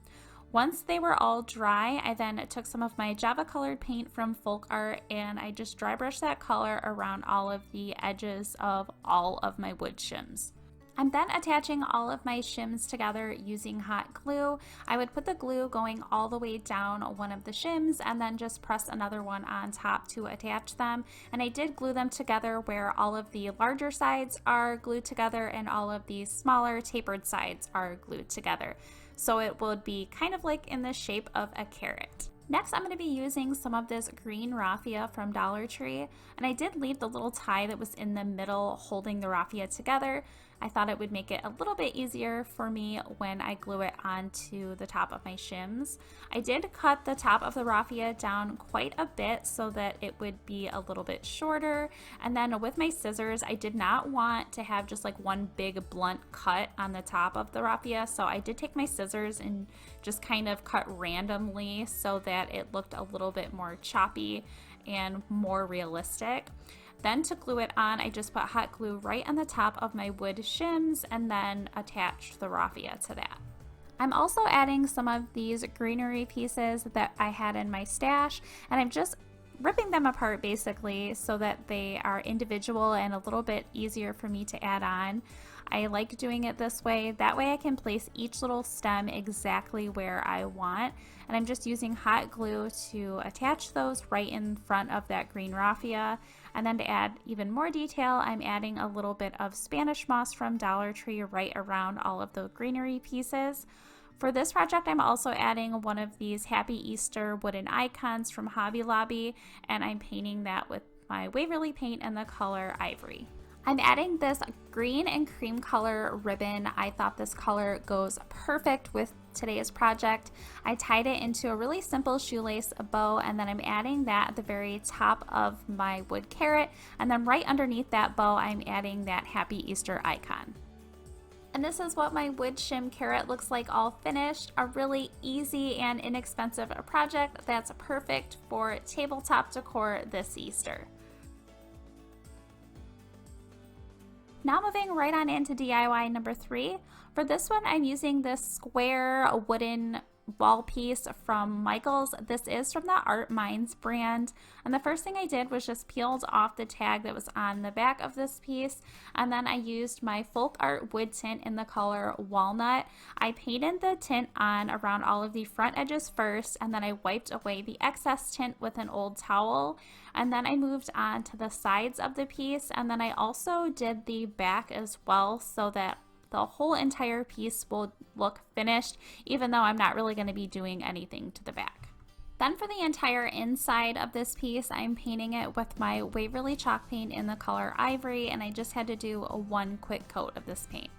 Once they were all dry, I then took some of my Java colored paint from Folk Art, and I just dry brushed that color around all of the edges of all of my wood shims. I'm then attaching all of my shims together using hot glue. I would put the glue going all the way down one of the shims and then just press another one on top to attach them. And I did glue them together where all of the larger sides are glued together and all of the smaller tapered sides are glued together. So it would be kind of like in the shape of a carrot. Next, I'm going to be using some of this green raffia from Dollar Tree, and I did leave the little tie that was in the middle holding the raffia together. I thought it would make it a little bit easier for me when I glue it onto the top of my shims. I did cut the top of the raffia down quite a bit so that it would be a little bit shorter, and then with my scissors, I did not want to have just like one big blunt cut on the top of the raffia, so I did take my scissors and just kind of cut randomly so that it looked a little bit more choppy and more realistic. Then to glue it on, I just put hot glue right on the top of my wood shims and then attached the raffia to that. I'm also adding some of these greenery pieces that I had in my stash, and I'm just ripping them apart basically so that they are individual and a little bit easier for me to add on. I like doing it this way. That way I can place each little stem exactly where I want. And I'm just using hot glue to attach those right in front of that green raffia. And then to add even more detail, I'm adding a little bit of Spanish moss from Dollar Tree right around all of the greenery pieces. For this project, I'm also adding one of these Happy Easter wooden icons from Hobby Lobby, and I'm painting that with my Waverly paint in the color Ivory. I'm adding this green and cream color ribbon. I thought this color goes perfect with today's project. I tied it into a really simple shoelace bow, and then I'm adding that at the very top of my wood carrot, and then right underneath that bow I'm adding that Happy Easter icon. And this is what my wood shim carrot looks like all finished. A really easy and inexpensive project that's perfect for tabletop decor this Easter. Now moving right on into DIY number 3. For this one, I'm using this square wooden wall piece from Michaels. This is from the Art Minds brand. And the first thing I did was just peeled off the tag that was on the back of this piece. And then I used my Folk Art wood tint in the color Walnut. I painted the tint on around all of the front edges first, and then I wiped away the excess tint with an old towel. And then I moved on to the sides of the piece, and then I also did the back as well so that the whole entire piece will look finished, even though I'm not really going to be doing anything to the back. Then for the entire inside of this piece, I'm painting it with my Waverly chalk paint in the color Ivory, and I just had to do one quick coat of this paint.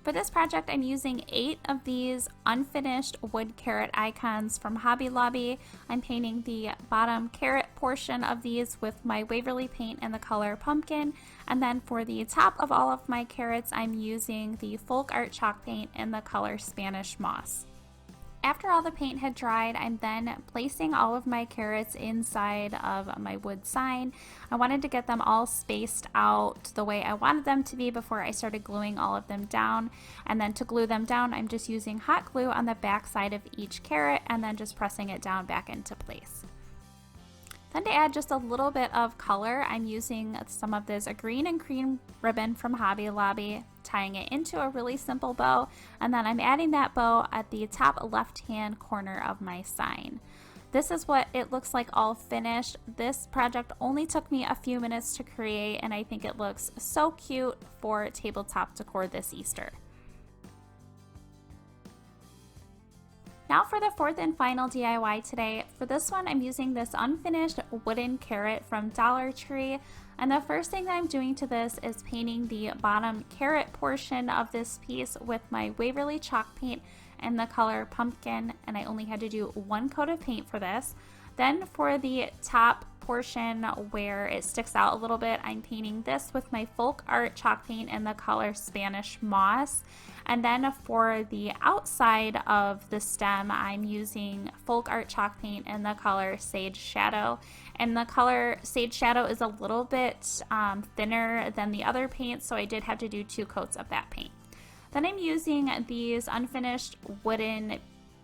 For this project, I'm using 8 of these unfinished wood carrot icons from Hobby Lobby. I'm painting the bottom carrot portion of these with my Waverly paint in the color Pumpkin. And then for the top of all of my carrots, I'm using the Folk Art chalk paint in the color Spanish Moss. After all the paint had dried, I'm then placing all of my carrots inside of my wood sign. I wanted to get them all spaced out the way I wanted them to be before I started gluing all of them down. And then to glue them down, I'm just using hot glue on the back side of each carrot and then just pressing it down back into place. Then to add just a little bit of color, I'm using some of this green and cream ribbon from Hobby Lobby, tying it into a really simple bow, and then I'm adding that bow at the top left-hand corner of my sign. This is what it looks like all finished. This project only took me a few minutes to create, and I think it looks so cute for tabletop decor this Easter. Now for the fourth and final DIY today. For this one, I'm using this unfinished wooden carrot from Dollar Tree. And the first thing that I'm doing to this is painting the bottom carrot portion of this piece with my Waverly chalk paint in the color Pumpkin. And I only had to do one coat of paint for this. Then for the top portion where it sticks out a little bit, I'm painting this with my Folk Art chalk paint in the color Spanish Moss. And then for the outside of the stem, I'm using Folk Art chalk paint in the color Sage Shadow. And the color Sage Shadow is a little bit thinner than the other paint, so I did have to do 2 coats of that paint. Then I'm using these unfinished wooden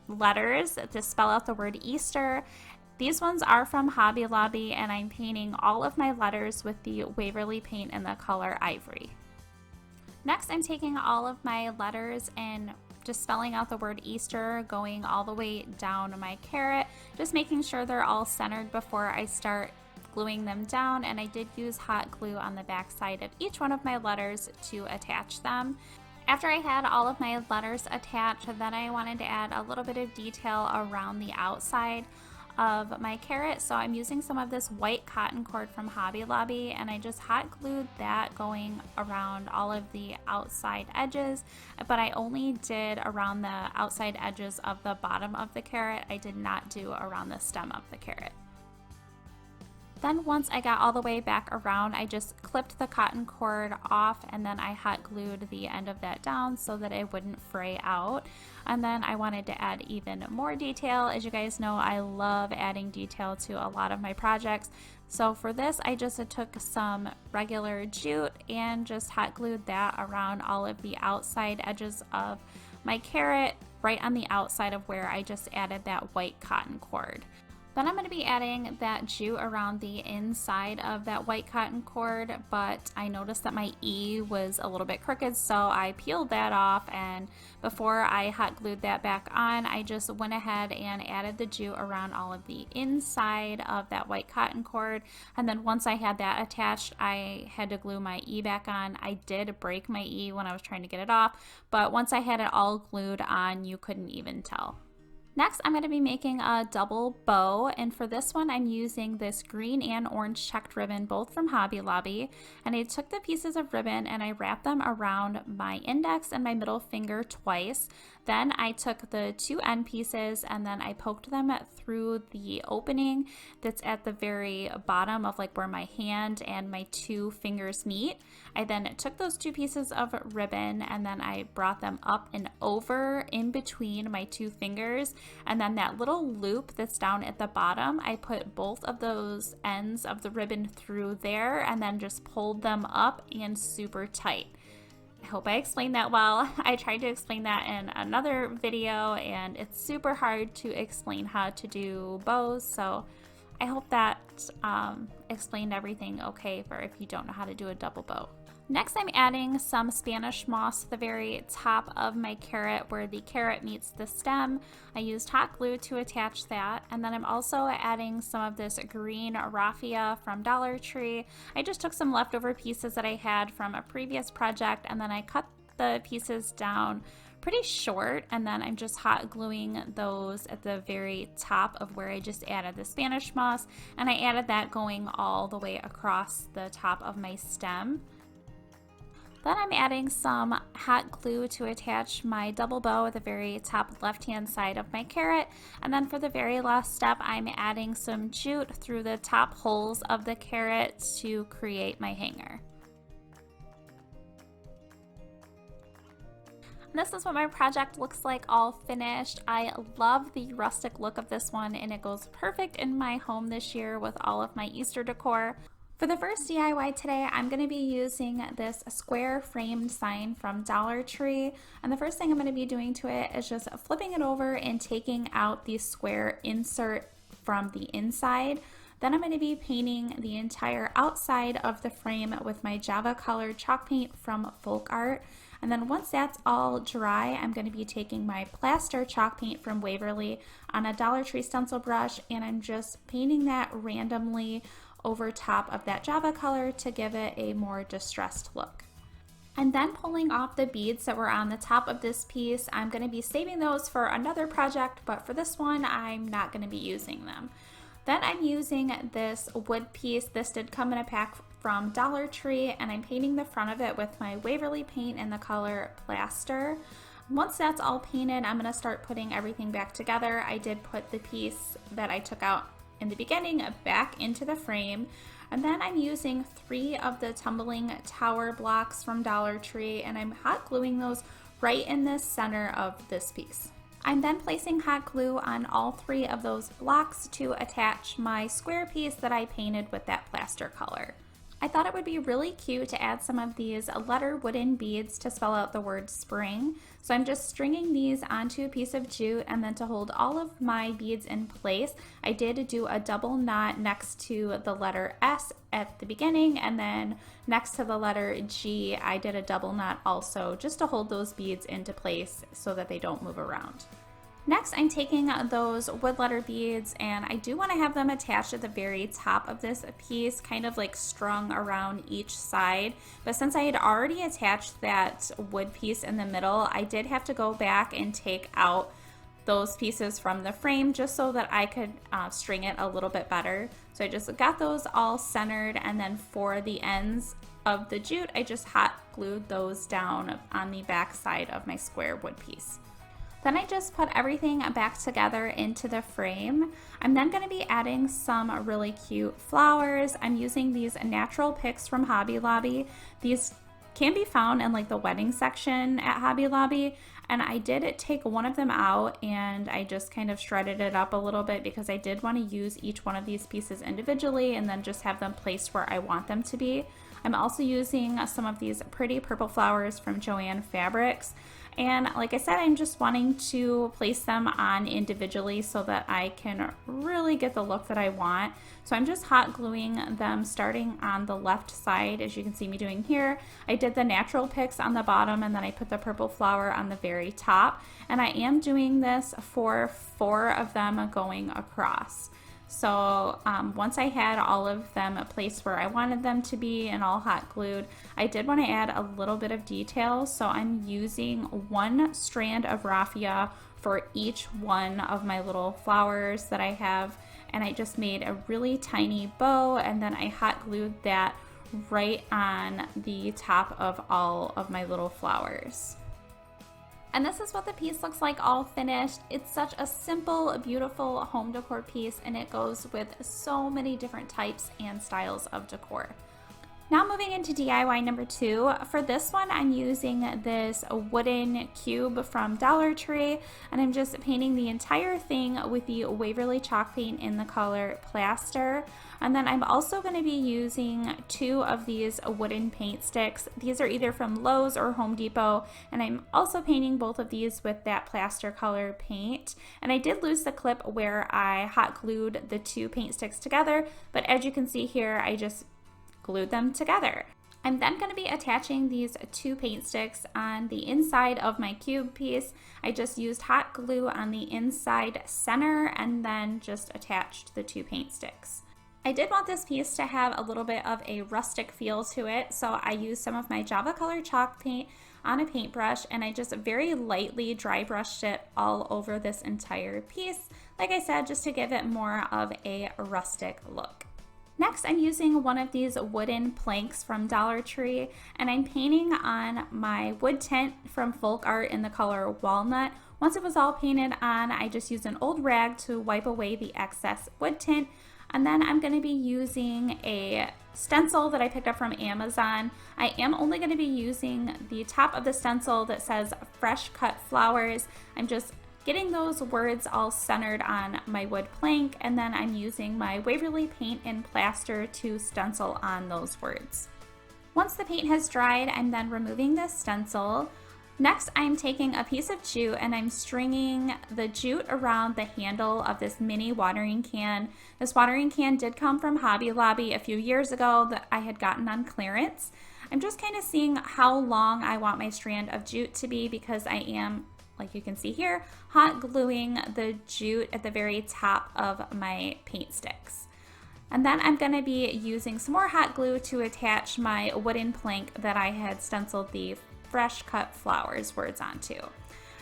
letters to spell out the word Easter. These ones are from Hobby Lobby, and I'm painting all of my letters with the Waverly paint in the color Ivory. Next, I'm taking all of my letters and just spelling out the word Easter, going all the way down my carrot, just making sure they're all centered before I start gluing them down. And I did use hot glue on the back side of each one of my letters to attach them. After I had all of my letters attached, then I wanted to add a little bit of detail around the outside of my carrot. So I'm using some of this white cotton cord from Hobby Lobby, and I just hot glued that going around all of the outside edges, but I only did around the outside edges of the bottom of the carrot. I did not do around the stem of the carrot. Then once I got all the way back around, I just clipped the cotton cord off, and then I hot glued the end of that down so that it wouldn't fray out. And then I wanted to add even more detail. As you guys know, I love adding detail to a lot of my projects. So for this, I just took some regular jute and just hot glued that around all of the outside edges of my carrot, right on the outside of where I just added that white cotton cord. Then I'm going to be adding that jute around the inside of that white cotton cord, but I noticed that my E was a little bit crooked, so I peeled that off, and before I hot glued that back on, I just went ahead and added the jute around all of the inside of that white cotton cord. And then once I had that attached, I had to glue my E back on. I did break my E when I was trying to get it off, but once I had it all glued on, you couldn't even tell. Next, I'm going to be making a double bow, and for this one I'm using this green and orange checked ribbon, both from Hobby Lobby, and I took the pieces of ribbon and I wrapped them around my index and my middle finger twice. Then I took the two end pieces and then I poked them through the opening that's at the very bottom of like where my hand and my two fingers meet. I then took those two pieces of ribbon and then I brought them up and over in between my two fingers, and then that little loop that's down at the bottom, I put both of those ends of the ribbon through there and then just pulled them up and super tight. I hope I explained that well. I tried to explain that in another video and it's super hard to explain how to do bows, so I hope that explained everything okay for if you don't know how to do a double bow. Next, I'm adding some Spanish moss to the very top of my carrot where the carrot meets the stem. I used hot glue to attach that, and then I'm also adding some of this green raffia from Dollar Tree. I just took some leftover pieces that I had from a previous project, and then I cut the pieces down pretty short, and then I'm just hot gluing those at the very top of where I just added the Spanish moss, and I added that going all the way across the top of my stem. Then I'm adding some hot glue to attach my double bow at the very top left-hand side of my carrot. And then for the very last step, I'm adding some jute through the top holes of the carrot to create my hanger. This is what my project looks like all finished. I love the rustic look of this one, and it goes perfect in my home this year with all of my Easter decor. For the first DIY today, I'm going to be using this square framed sign from Dollar Tree, and the first thing I'm going to be doing to it is just flipping it over and taking out the square insert from the inside. Then I'm going to be painting the entire outside of the frame with my Java colored chalk paint from Folk Art. And then once that's all dry, I'm going to be taking my plaster chalk paint from Waverly on a Dollar Tree stencil brush, and I'm just painting that randomly over top of that Java color to give it a more distressed look. And then pulling off the beads that were on the top of this piece, I'm going to be saving those for another project, but for this one, I'm not going to be using them. Then I'm using this wood piece. This did come in a pack from Dollar Tree, and I'm painting the front of it with my Waverly paint in the color Plaster. Once that's all painted, I'm going to start putting everything back together. I did put the piece that I took out in the beginning back into the frame, and then I'm using 3 of the tumbling tower blocks from Dollar Tree, and I'm hot gluing those right in the center of this piece. I'm then placing hot glue on all 3 of those blocks to attach my square piece that I painted with that plaster color. I thought it would be really cute to add some of these letter wooden beads to spell out the word spring. So I'm just stringing these onto a piece of jute, and then to hold all of my beads in place, I did do a double knot next to the letter S at the beginning, and then next to the letter G, I did a double knot also just to hold those beads into place so that they don't move around. Next, I'm taking those wood letter beads, and I do want to have them attached at the very top of this piece, kind of like strung around each side. But since I had already attached that wood piece in the middle, I did have to go back and take out those pieces from the frame just so that I could string it a little bit better. So I just got those all centered, and then for the ends of the jute, I just hot glued those down on the back side of my square wood piece. Then I just put everything back together into the frame. I'm then going to be adding some really cute flowers. I'm using these natural picks from Hobby Lobby. These can be found in like the wedding section at Hobby Lobby, and I did take one of them out and I just kind of shredded it up a little bit because I did want to use each one of these pieces individually and then just have them placed where I want them to be. I'm also using some of these pretty purple flowers from Joann Fabrics. And like I said, I'm just wanting to place them on individually so that I can really get the look that I want. So I'm just hot gluing them starting on the left side, as you can see me doing here. I did the natural picks on the bottom, and then I put the purple flower on the very top. And I am doing this for 4 of them going across. So once I had all of them placed where I wanted them to be and all hot glued, I did want to add a little bit of detail. So I'm using 1 strand of raffia for each one of my little flowers that I have. And I just made a really tiny bow, and then I hot glued that right on the top of all of my little flowers. And this is what the piece looks like all finished. It's such a simple, beautiful home decor piece, and it goes with so many different types and styles of decor. Now moving into DIY number 2. For this one, I'm using this wooden cube from Dollar Tree, and I'm just painting the entire thing with the Waverly chalk paint in the color Plaster. And then I'm also going to be using 2 of these wooden paint sticks. These are either from Lowe's or Home Depot, and I'm also painting both of these with that plaster color paint. And I did lose the clip where I hot glued the 2 paint sticks together, but as you can see here, I just glued them together. I'm then going to be attaching these 2 paint sticks on the inside of my cube piece. I just used hot glue on the inside center and then just attached the 2 paint sticks. I did want this piece to have a little bit of a rustic feel to it, so I used some of my Java Color chalk paint on a paintbrush, and I just very lightly dry brushed it all over this entire piece, like I said, just to give it more of a rustic look. Next, I'm using one of these wooden planks from Dollar Tree, and I'm painting on my wood tint from Folk Art in the color Walnut. Once it was all painted on, I just used an old rag to wipe away the excess wood tint. And then I'm going to be using a stencil that I picked up from Amazon. I am only going to be using the top of the stencil that says Fresh Cut Flowers. I'm just getting those words all centered on my wood plank, and then I'm using my Waverly paint and plaster to stencil on those words. Once the paint has dried, I'm then removing this stencil. Next, I'm taking a piece of jute and I'm stringing the jute around the handle of this mini watering can. This watering can did come from Hobby Lobby a few years ago that I had gotten on clearance. I'm just kind of seeing how long I want my strand of jute to be because I am, like you can see here, hot gluing the jute at the very top of my paint sticks. And then I'm going to be using some more hot glue to attach my wooden plank that I had stenciled the Fresh Cut Flowers words onto.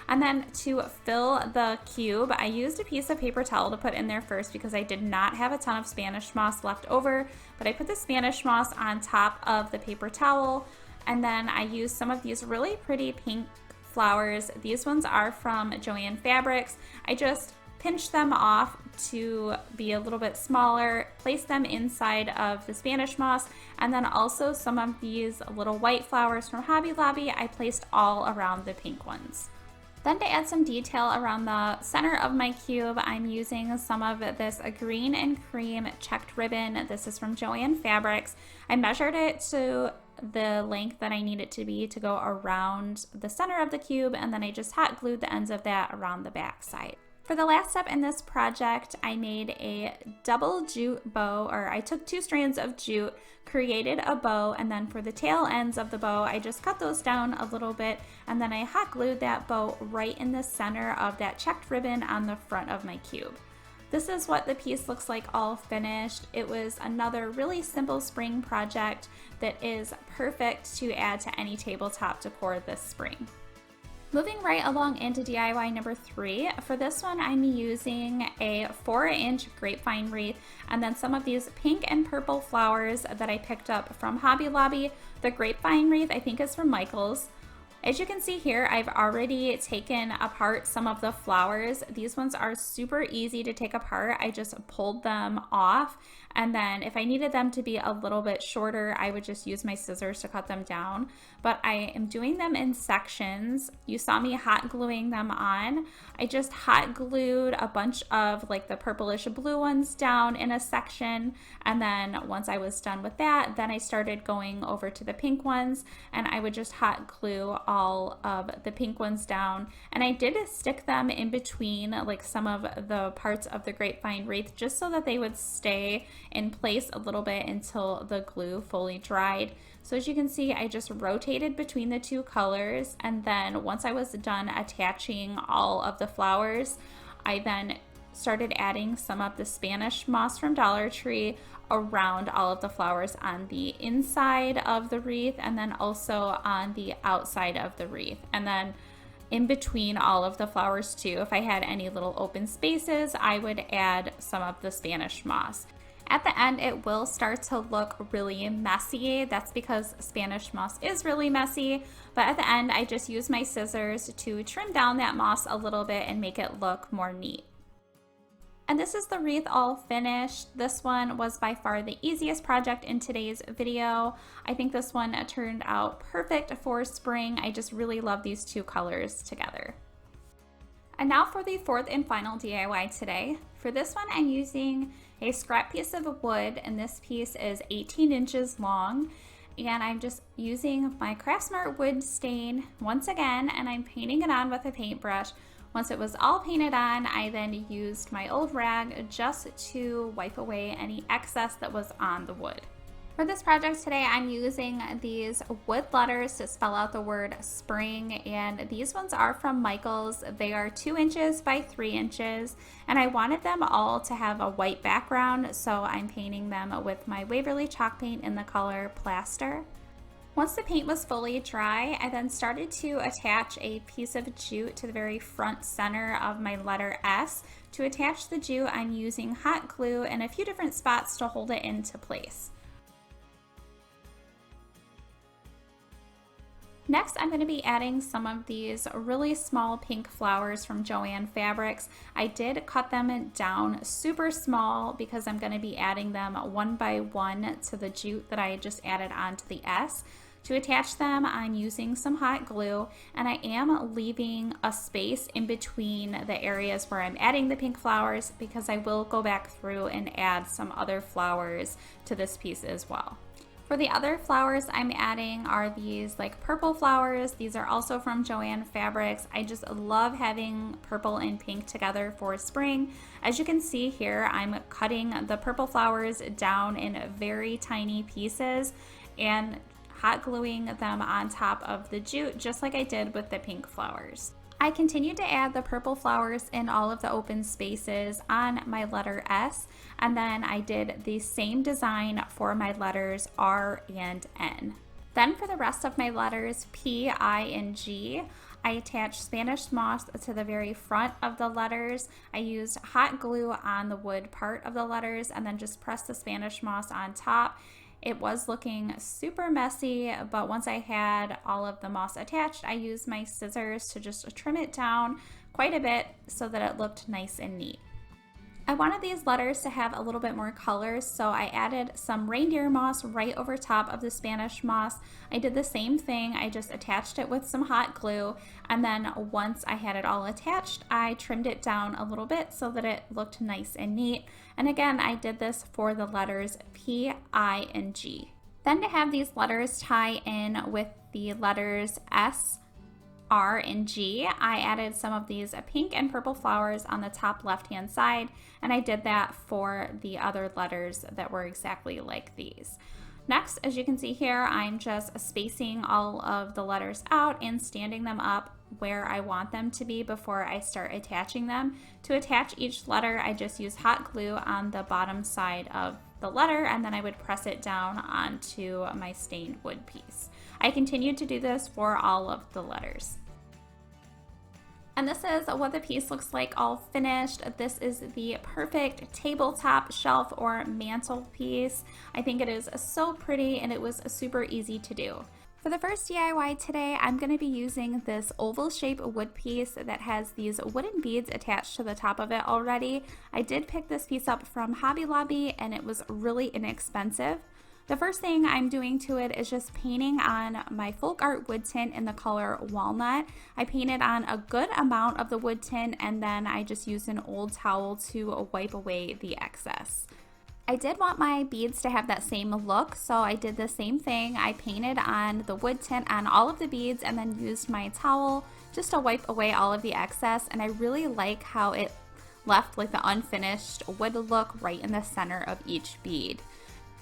And then to fill the cube, I used a piece of paper towel to put in there first because I did not have a ton of Spanish moss left over, but I put the Spanish moss on top of the paper towel, and then I used some of these really pretty pink flowers. These ones are from Joann Fabrics. I just pinched them off to be a little bit smaller, placed them inside of the Spanish moss, and then also some of these little white flowers from Hobby Lobby I placed all around the pink ones. Then to add some detail around the center of my cube, I'm using some of this green and cream checked ribbon. This is from Joann Fabrics. I measured it to the length that I need it to be to go around the center of the cube, and then I just hot glued the ends of that around the back side. For the last step in this project, I made a double jute bow, or I took 2 strands of jute, created a bow, and then for the tail ends of the bow, I just cut those down a little bit, and then I hot glued that bow right in the center of that checked ribbon on the front of my cube. This is what the piece looks like all finished. It was another really simple spring project that is perfect to add to any tabletop decor this spring. Moving right along into DIY number 3, for this one I'm using a 4-inch grapevine wreath and then some of these pink and purple flowers that I picked up from Hobby Lobby. The grapevine wreath I think is from Michaels. As you can see here, I've already taken apart some of the flowers. These ones are super easy to take apart. I just pulled them off, and then if I needed them to be a little bit shorter, I would just use my scissors to cut them down. But I am doing them in sections. You saw me hot gluing them on. I just hot glued a bunch of like the purplish blue ones down in a section, and then once I was done with that, then I started going over to the pink ones, and I would just hot glue all of the pink ones down. And I did stick them in between like some of the parts of the grapevine wreath just so that they would stay in place a little bit until the glue fully dried. So as you can see, I just rotated between the two colors, and then once I was done attaching all of the flowers, I then started adding some of the Spanish moss from Dollar Tree around all of the flowers on the inside of the wreath and then also on the outside of the wreath. And then in between all of the flowers too, if I had any little open spaces, I would add some of the Spanish moss. At the end, it will start to look really messy. That's because Spanish moss is really messy. But at the end, I just use my scissors to trim down that moss a little bit and make it look more neat. And this is the wreath all finished. This one was by far the easiest project in today's video. I think this one turned out perfect for spring. I just really love these two colors together. And now for the fourth and final DIY today. For this one, I'm using a scrap piece of wood, and this piece is 18 inches long. And I'm just using my Craftsmart wood stain once again, and I'm painting it on with a paintbrush. Once it was all painted on, I then used my old rag just to wipe away any excess that was on the wood. For this project today, I'm using these wood letters to spell out the word spring, and these ones are from Michaels. They are 2 inches by 3 inches, and I wanted them all to have a white background, so I'm painting them with my Waverly chalk paint in the color Plaster. Once the paint was fully dry, I then started to attach a piece of jute to the very front center of my letter S. To attach the jute, I'm using hot glue in a few different spots to hold it into place. Next, I'm going to be adding some of these really small pink flowers from Joann Fabrics. I did cut them down super small because I'm going to be adding them one by one to the jute that I just added onto the S. To attach them, I'm using some hot glue, and I am leaving a space in between the areas where I'm adding the pink flowers because I will go back through and add some other flowers to this piece as well. For the other flowers I'm adding are these like purple flowers. These are also from Joann Fabrics. I just love having purple and pink together for spring. As you can see here, I'm cutting the purple flowers down in very tiny pieces and hot gluing them on top of the jute just like I did with the pink flowers. I continued to add the purple flowers in all of the open spaces on my letter S, and then I did the same design for my letters R and N. Then for the rest of my letters P, I, and G, I attached Spanish moss to the very front of the letters. I used hot glue on the wood part of the letters and then just pressed the Spanish moss on top. It was looking super messy, but once I had all of the moss attached, I used my scissors to just trim it down quite a bit so that it looked nice and neat. I wanted these letters to have a little bit more color, so I added some reindeer moss right over top of the Spanish moss. I did the same thing, I just attached it with some hot glue, and then once I had it all attached, I trimmed it down a little bit so that it looked nice and neat. And again, I did this for the letters P, I, and G. Then to have these letters tie in with the letters S, R, and G, I added some of these pink and purple flowers on the top left-hand side, and I did that for the other letters that were exactly like these. Next, as you can see here, I'm just spacing all of the letters out and standing them up where I want them to be before I start attaching them. To attach each letter, I just use hot glue on the bottom side of the letter, and then I would press it down onto my stained wood piece. I continued to do this for all of the letters. And this is what the piece looks like all finished. This is the perfect tabletop shelf or mantle piece. I think it is so pretty and it was super easy to do. For the first DIY today, I'm going to be using this oval shaped wood piece that has these wooden beads attached to the top of it already. I did pick this piece up from Hobby Lobby and it was really inexpensive. The first thing I'm doing to it is just painting on my folk art wood tint in the color Walnut. I painted on a good amount of the wood tint and then I just used an old towel to wipe away the excess. I did want my beads to have that same look, so I did the same thing. I painted on the wood tint on all of the beads and then used my towel just to wipe away all of the excess, and I really like how it left like the unfinished wood look right in the center of each bead.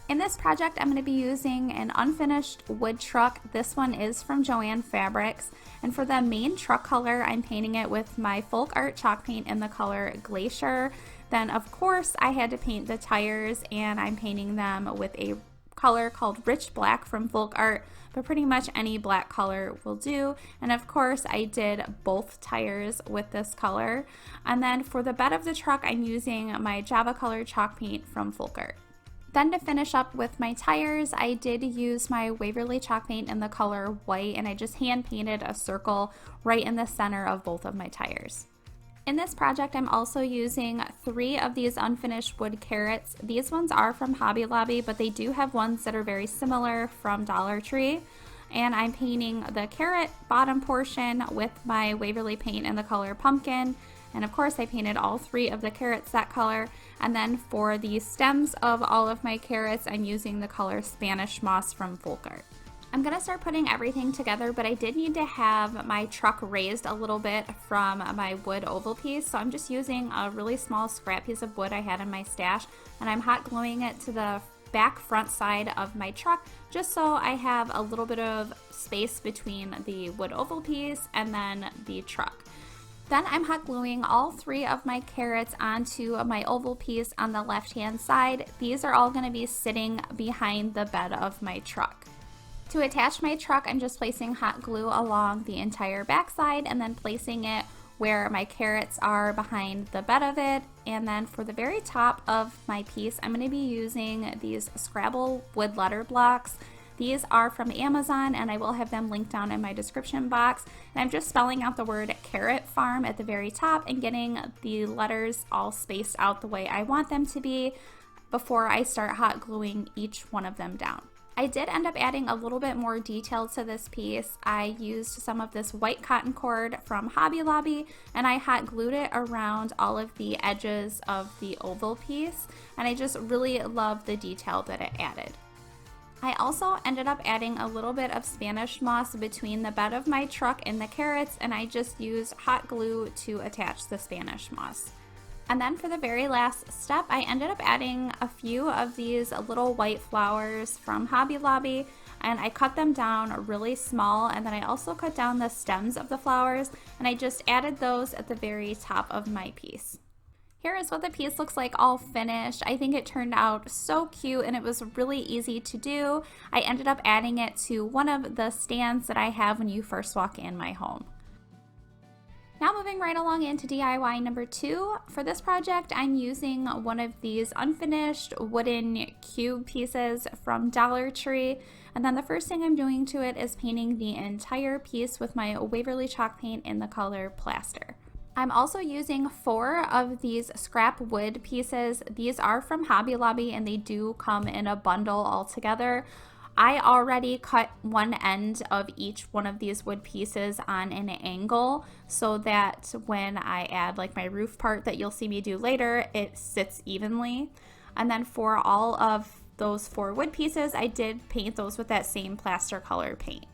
In this project, I'm going to be using an unfinished wood truck. This one is from Joann Fabrics. And for the main truck color, I'm painting it with my folk art chalk paint in the color Glacier. Then, of course, I had to paint the tires, and I'm painting them with a color called Rich Black from Folk Art, but pretty much any black color will do. And of course, I did both tires with this color. And then for the bed of the truck, I'm using my Java color chalk paint from Folk Art. Then to finish up with my tires, I did use my Waverly chalk paint in the color White, and I just hand painted a circle right in the center of both of my tires. In this project, I'm also using 3 of these unfinished wood carrots. These ones are from Hobby Lobby, but they do have ones that are very similar from Dollar Tree. And I'm painting the carrot bottom portion with my Waverly paint in the color Pumpkin. And of course, I painted all 3 of the carrots that color. And then for the stems of all of my carrots, I'm using the color Spanish Moss from Folk Art. I'm going to start putting everything together, but I did need to have my truck raised a little bit from my wood oval piece. So I'm just using a really small scrap piece of wood I had in my stash, and I'm hot gluing it to the back front side of my truck just so I have a little bit of space between the wood oval piece and then the truck. Then I'm hot gluing all 3 of my carrots onto my oval piece on the left hand side. These are all going to be sitting behind the bed of my truck. To attach my truck, I'm just placing hot glue along the entire backside and then placing it where my carrots are behind the bed of it. And then for the very top of my piece, I'm going to be using these Scrabble wood letter blocks. These are from Amazon, and I will have them linked down in my description box. And I'm just spelling out the word Carrot Farm at the very top and getting the letters all spaced out the way I want them to be before I start hot gluing each one of them down. I did end up adding a little bit more detail to this piece. I used some of this white cotton cord from Hobby Lobby, and I hot glued it around all of the edges of the oval piece, and I just really love the detail that it added. I also ended up adding a little bit of Spanish moss between the bed of my truck and the carrots, and I just used hot glue to attach the Spanish moss. And then for the very last step, I ended up adding a few of these little white flowers from Hobby Lobby, and I cut them down really small, and then I also cut down the stems of the flowers, and I just added those at the very top of my piece. Here is what the piece looks like all finished. I think it turned out so cute and it was really easy to do. I ended up adding it to one of the stands that I have when you first walk in my home. Now moving right along into DIY number 2. For this project, I'm using one of these unfinished wooden cube pieces from Dollar Tree. And then the first thing I'm doing to it is painting the entire piece with my Waverly chalk paint in the color Plaster. I'm also using 4 of these scrap wood pieces. These are from Hobby Lobby and they do come in a bundle all together. I already cut one end of each one of these wood pieces on an angle so that when I add like my roof part that you'll see me do later, it sits evenly. And then for all of those 4 wood pieces, I did paint those with that same plaster color paint.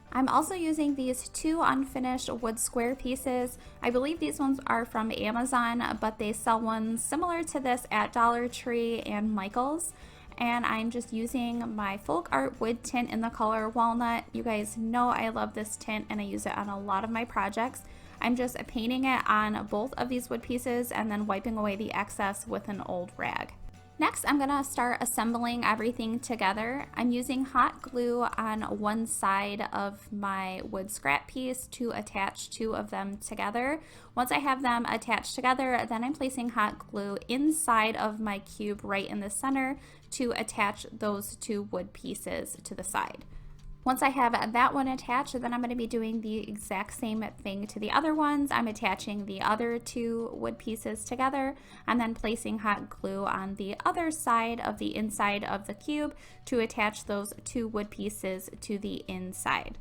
I'm also using these 2 unfinished wood square pieces. I believe these ones are from Amazon, but they sell ones similar to this at Dollar Tree and Michael's. And I'm just using my Folk Art wood tint in the color Walnut. You guys know I love this tint and I use it on a lot of my projects. I'm just painting it on both of these wood pieces and then wiping away the excess with an old rag. Next, I'm gonna start assembling everything together. I'm using hot glue on one side of my wood scrap piece to attach two of them together. Once I have them attached together, then I'm placing hot glue inside of my cube right in the center to attach those two wood pieces to the side. Once I have that one attached, then I'm going to be doing the exact same thing to the other ones. I'm attaching the other two wood pieces together and then placing hot glue on the other side of the inside of the cube to attach those two wood pieces to the inside.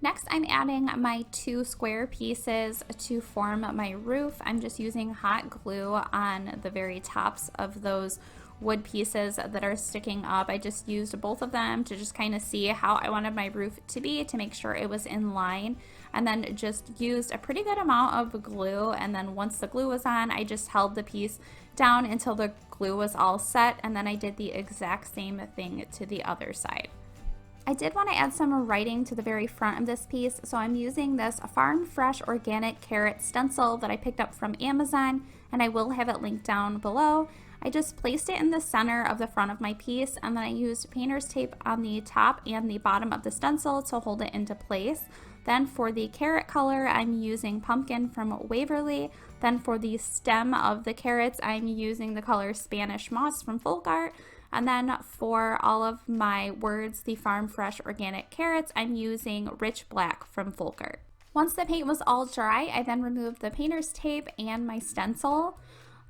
Next, I'm adding my two square pieces to form my roof. I'm just using hot glue on the very tops of those wood pieces that are sticking up. I just used both of them to just kind of see how I wanted my roof to be, to make sure it was in line, and then just used a pretty good amount of glue. And then once the glue was on, I just held the piece down until the glue was all set, and then I did the exact same thing to the other side. I did want to add some writing to the very front of this piece, so I'm using this Farm Fresh Organic Carrot stencil that I picked up from Amazon, and I will have it linked down below. I just placed it in the center of the front of my piece, and then I used painter's tape on the top and the bottom of the stencil to hold it into place. Then for the carrot color, I'm using Pumpkin from Waverly. Then for the stem of the carrots, I'm using the color Spanish Moss from Folk Art. And then for all of my words, the Farm Fresh Organic Carrots, I'm using Rich Black from Folk Art. Once the paint was all dry, I then removed the painter's tape and my stencil.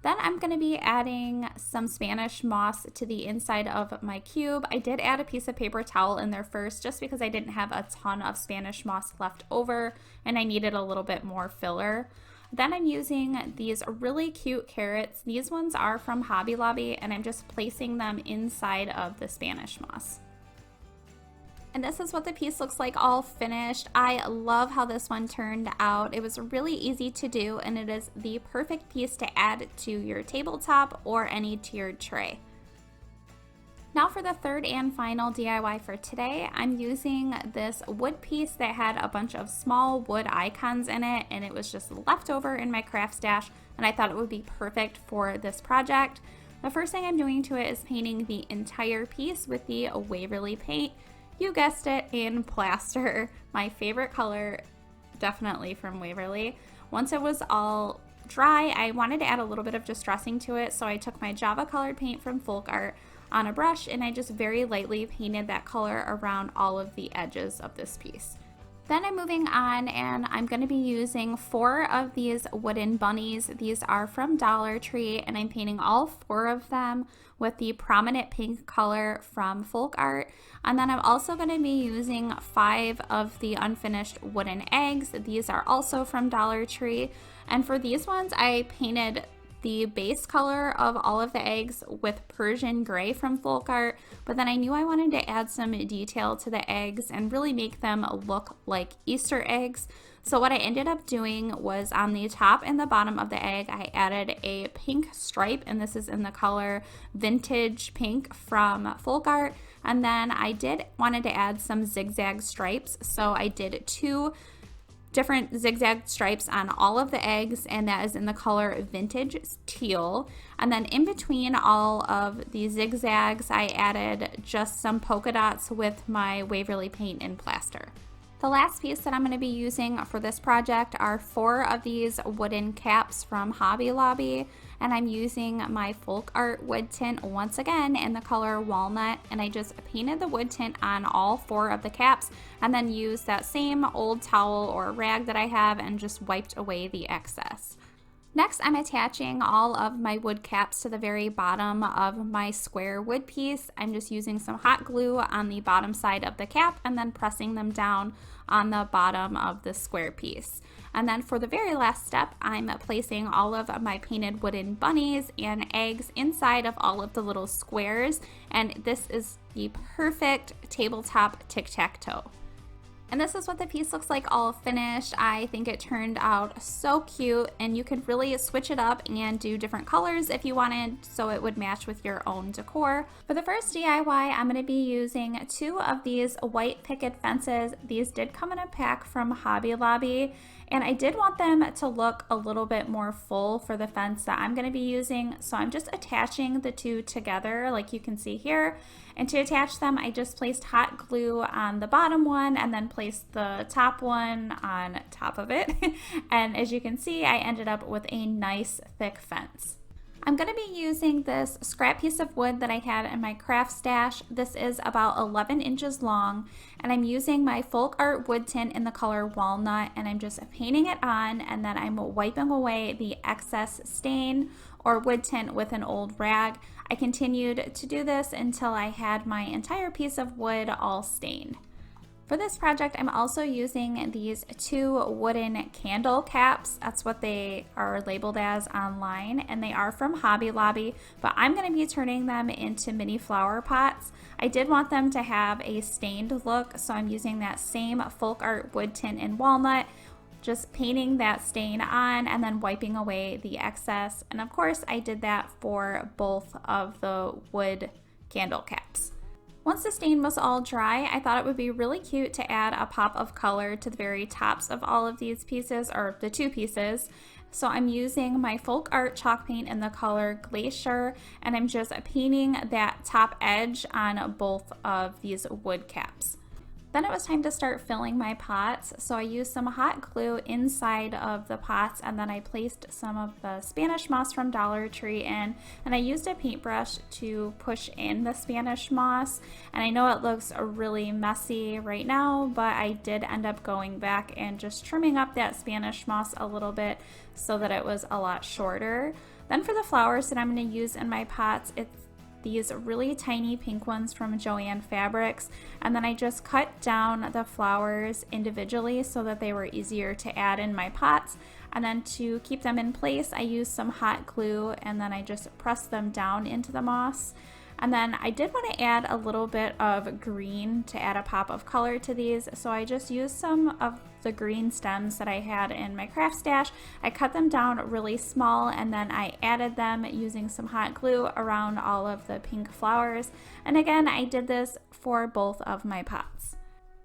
Then I'm going to be adding some Spanish moss to the inside of my cube. I did add a piece of paper towel in there first just because I didn't have a ton of Spanish moss left over and I needed a little bit more filler. Then I'm using these really cute carrots. These ones are from Hobby Lobby, and I'm just placing them inside of the Spanish moss. And this is what the piece looks like all finished. I love how this one turned out. It was really easy to do, and it is the perfect piece to add to your tabletop or any tiered tray. Now for the third and final DIY for today, I'm using this wood piece that had a bunch of small wood icons in it, and it was just left over in my craft stash, and I thought it would be perfect for this project. The first thing I'm doing to it is painting the entire piece with the Waverly paint. You guessed it, in plaster. My favorite color, definitely from Waverly. Once it was all dry, I wanted to add a little bit of distressing to it, so I took my Java colored paint from Folk Art on a brush and I just very lightly painted that color around all of the edges of this piece. Then I'm moving on, and I'm going to be using 4 of these wooden bunnies. These are from Dollar Tree, and I'm painting all 4 of them with the prominent pink color from Folk Art. And then I'm also going to be using 5 of the unfinished wooden eggs. These are also from Dollar Tree. And for these ones, I painted the base color of all of the eggs with Persian gray from Folk Art, but then I knew I wanted to add some detail to the eggs and really make them look like Easter eggs. So what I ended up doing was on the top and the bottom of the egg, I added a pink stripe, and this is in the color Vintage Pink from Folk Art. And then I wanted to add some zigzag stripes, so I did 2 different zigzag stripes on all of the eggs, and that is in the color Vintage Teal. And then in between all of the zigzags, I added just some polka dots with my Waverly paint and plaster. The last piece that I'm going to be using for this project are 4 of these wooden caps from Hobby Lobby, and I'm using my Folk Art wood tint once again in the color Walnut, and I just painted the wood tint on all 4 of the caps and then used that same old towel or rag that I have and just wiped away the excess. Next, I'm attaching all of my wood caps to the very bottom of my square wood piece. I'm just using some hot glue on the bottom side of the cap and then pressing them down on the bottom of the square piece. And then for the very last step, I'm placing all of my painted wooden bunnies and eggs inside of all of the little squares, and this is the perfect tabletop tic-tac-toe. And this is what the piece looks like all finished. I think it turned out so cute, and you could really switch it up and do different colors if you wanted, so it would match with your own decor. For the first DIY, I'm going to be using 2 of these white picket fences. These did come in a pack from Hobby Lobby, And I did want them to look a little bit more full for the fence that I'm going to be using. So I'm just attaching the two together like you can see here. And to attach them, I just placed hot glue on the bottom one and then placed the top one on top of it. And as you can see, I ended up with a nice thick fence. I'm going to be using this scrap piece of wood that I had in my craft stash. This is about 11 inches long, and I'm using my Folk Art wood tint in the color Walnut, and I'm just painting it on, and then I'm wiping away the excess stain or wood tint with an old rag. I continued to do this until I had my entire piece of wood all stained. For this project, I'm also using these two wooden candle caps. That's what they are labeled as online, and they are from Hobby Lobby, but I'm going to be turning them into mini flower pots. I did want them to have a stained look, so I'm using that same Folk Art wood tint in Walnut, just painting that stain on and then wiping away the excess. And of course, I did that for both of the wood candle caps. Once the stain was all dry, I thought it would be really cute to add a pop of color to the very tops of all of these pieces, or the two pieces. So I'm using my Folk Art chalk paint in the color Glacier, and I'm just painting that top edge on both of these wood caps. Then it was time to start filling my pots, so I used some hot glue inside of the pots, and then I placed some of the Spanish moss from Dollar Tree in, and I used a paintbrush to push in the Spanish moss. And I know it looks really messy right now, but I did end up going back and just trimming up that Spanish moss a little bit so that it was a lot shorter. Then for the flowers that I'm going to use in my pots, it's these really tiny pink ones from Joann Fabrics, and then I just cut down the flowers individually so that they were easier to add in my pots. And then to keep them in place, I used some hot glue, and then I just pressed them down into the moss. And then I did want to add a little bit of green to add a pop of color to these, so I just used some of the green stems that I had in my craft stash. I cut them down really small, and then I added them using some hot glue around all of the pink flowers. And again, I did this for both of my pots.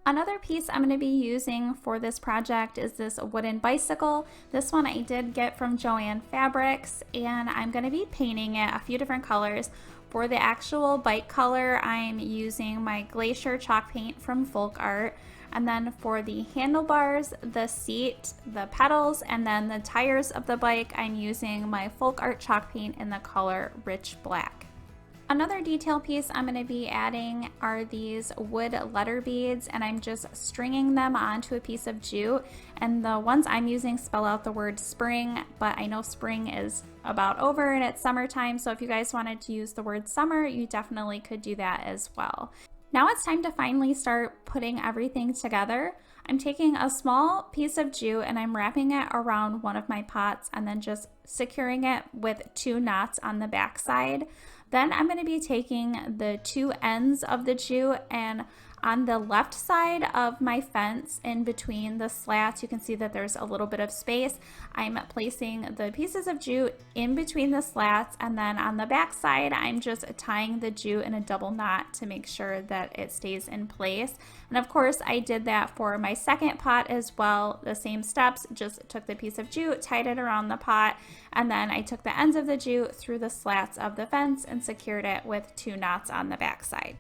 Another piece I'm going to be using for this project is this wooden bicycle. This one I did get from Joann Fabrics, and I'm going to be painting it a few different colors. For the actual bike color, I'm using my Glacier chalk paint from Folk Art. And then for the handlebars, the seat, the pedals, and then the tires of the bike, I'm using my Folk Art chalk paint in the color Rich Black. Another detail piece I'm going to be adding are these wood letter beads, and I'm just stringing them onto a piece of jute. And the ones I'm using spell out the word spring, but I know spring is about over and it's summertime, so if you guys wanted to use the word summer, you definitely could do that as well. Now it's time to finally start putting everything together. I'm taking a small piece of jute and I'm wrapping it around one of my pots and then just securing it with 2 knots on the back side. Then I'm going to be taking the 2 ends of the jute, and on the left side of my fence in between the slats, you can see that there's a little bit of space. I'm placing the pieces of jute in between the slats, and then on the back side, I'm just tying the jute in a double knot to make sure that it stays in place. And of course, I did that for my second pot as well. The same steps, just took the piece of jute, tied it around the pot, and then I took the ends of the jute through the slats of the fence and secured it with 2 knots on the back side.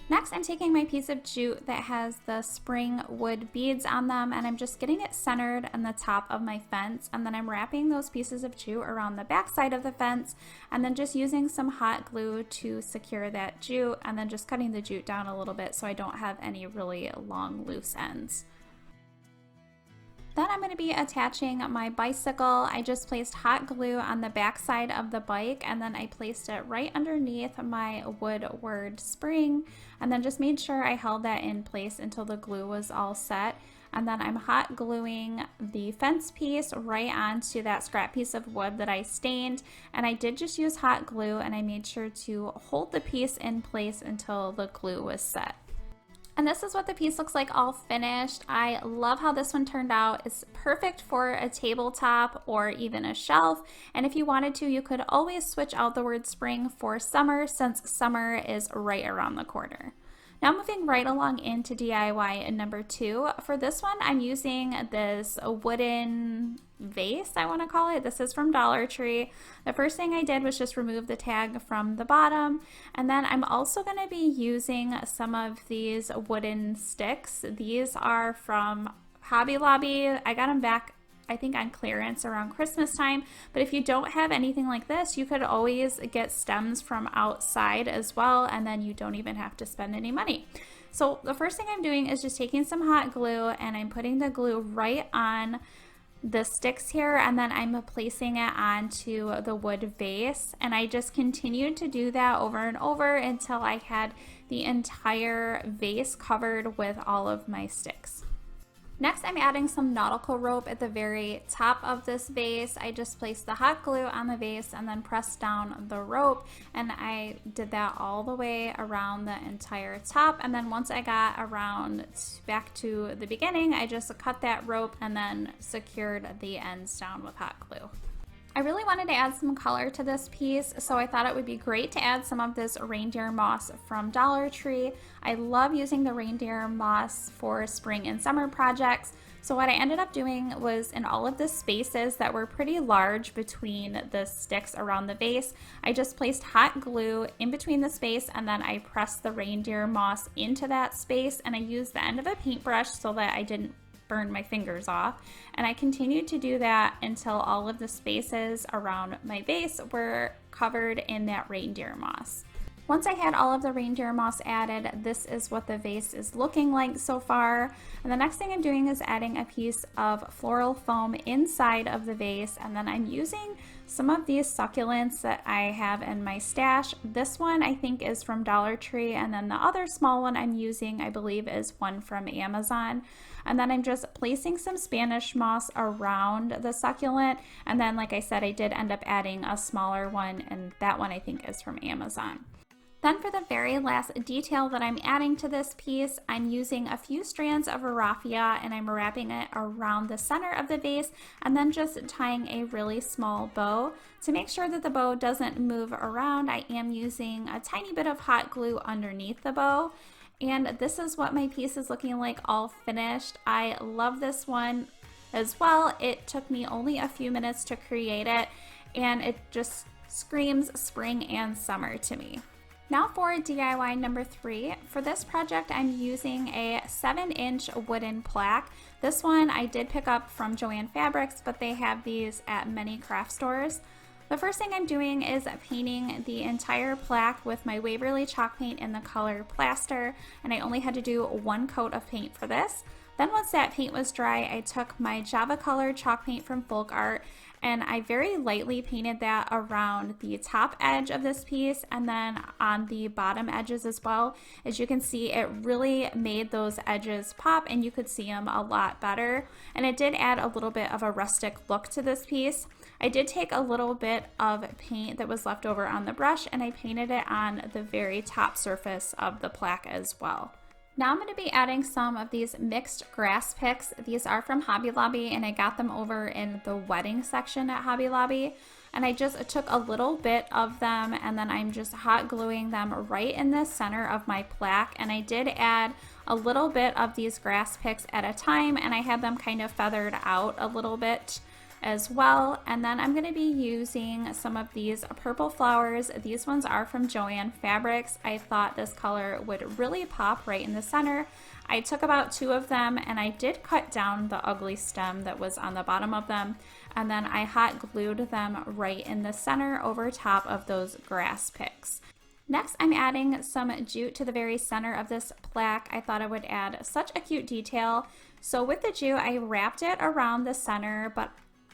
Next, I'm taking my piece of jute that has the spring wood beads on them, and I'm just getting it centered on the top of my fence, and then I'm wrapping those pieces of jute around the back side of the fence, and then just using some hot glue to secure that jute, and then just cutting the jute down a little bit so I don't have any really long loose ends. Then I'm going to be attaching my bicycle. I just placed hot glue on the back side of the bike, and then I placed it right underneath my wood word spring, and then just made sure I held that in place until the glue was all set. And then I'm hot gluing the fence piece right onto that scrap piece of wood that I stained, and I did just use hot glue, and I made sure to hold the piece in place until the glue was set. And this is what the piece looks like all finished. I love how this one turned out. It's perfect for a tabletop or even a shelf. And if you wanted to, you could always switch out the word spring for summer, since summer is right around the corner. Now moving right along into DIY number 2. For this one, I'm using this wooden vase, I want to call it. This is from Dollar Tree. The first thing I did was just remove the tag from the bottom, and then I'm also going to be using some of these wooden sticks. These are from Hobby Lobby. I got them back, I think, on clearance around Christmas time. But if you don't have anything like this, you could always get stems from outside as well, and then you don't even have to spend any money. So the first thing I'm doing is just taking some hot glue, and I'm putting the glue right on the sticks here, and then I'm placing it onto the wood vase, and I just continued to do that over and over until I had the entire vase covered with all of my sticks. Next, I'm adding some nautical rope at the very top of this vase. I just placed the hot glue on the vase and then pressed down the rope, and I did that all the way around the entire top. And then once I got around back to the beginning, I just cut that rope and then secured the ends down with hot glue. I really wanted to add some color to this piece, so I thought it would be great to add some of this reindeer moss from Dollar Tree. I love using the reindeer moss for spring and summer projects. So what I ended up doing was, in all of the spaces that were pretty large between the sticks around the vase, I just placed hot glue in between the space, and then I pressed the reindeer moss into that space, and I used the end of a paintbrush so that I didn't burn my fingers off, and I continued to do that until all of the spaces around my vase were covered in that reindeer moss. Once I had all of the reindeer moss added, this is what the vase is looking like so far. And the next thing I'm doing is adding a piece of floral foam inside of the vase, and then I'm using some of these succulents that I have in my stash. This one I think is from Dollar Tree, and then the other small one I'm using, I believe, is one from Amazon. And then I'm just placing some Spanish moss around the succulent, and then, like I said, I did end up adding a smaller one, and that one I think is from Amazon. Then for the very last detail that I'm adding to this piece, I'm using a few strands of raffia, and I'm wrapping it around the center of the vase, and then just tying a really small bow. To make sure that the bow doesn't move around, I am using a tiny bit of hot glue underneath the bow. And this is what my piece is looking like all finished. I love this one as well. It took me only a few minutes to create it, and it just screams spring and summer to me. Now for DIY number 3. For this project, I'm using a 7-inch wooden plaque. This one I did pick up from Joann Fabrics, but they have these at many craft stores. The first thing I'm doing is painting the entire plaque with my Waverly chalk paint in the color Plaster, and I only had to do 1 coat of paint for this. Then once that paint was dry, I took my Java Color chalk paint from Folk Art, and I very lightly painted that around the top edge of this piece and then on the bottom edges as well. As you can see, it really made those edges pop, and you could see them a lot better. And it did add a little bit of a rustic look to this piece. I did take a little bit of paint that was left over on the brush, and I painted it on the very top surface of the plaque as well. Now I'm going to be adding some of these mixed grass picks. These are from Hobby Lobby, and I got them over in the wedding section at Hobby Lobby. And I just took a little bit of them, and then I'm just hot gluing them right in the center of my plaque. And I did add a little bit of these grass picks at a time, and I had them kind of feathered out a little bit as well. And then I'm going to be using some of these purple flowers. These ones are from Joann Fabrics. I thought this color would really pop right in the center. I took about 2 of them, and I did cut down the ugly stem that was on the bottom of them, and then I hot glued them right in the center over top of those grass picks. Next, I'm adding some jute to the very center of this plaque. I thought it would add such a cute detail. So with the jute, I wrapped it around the center, but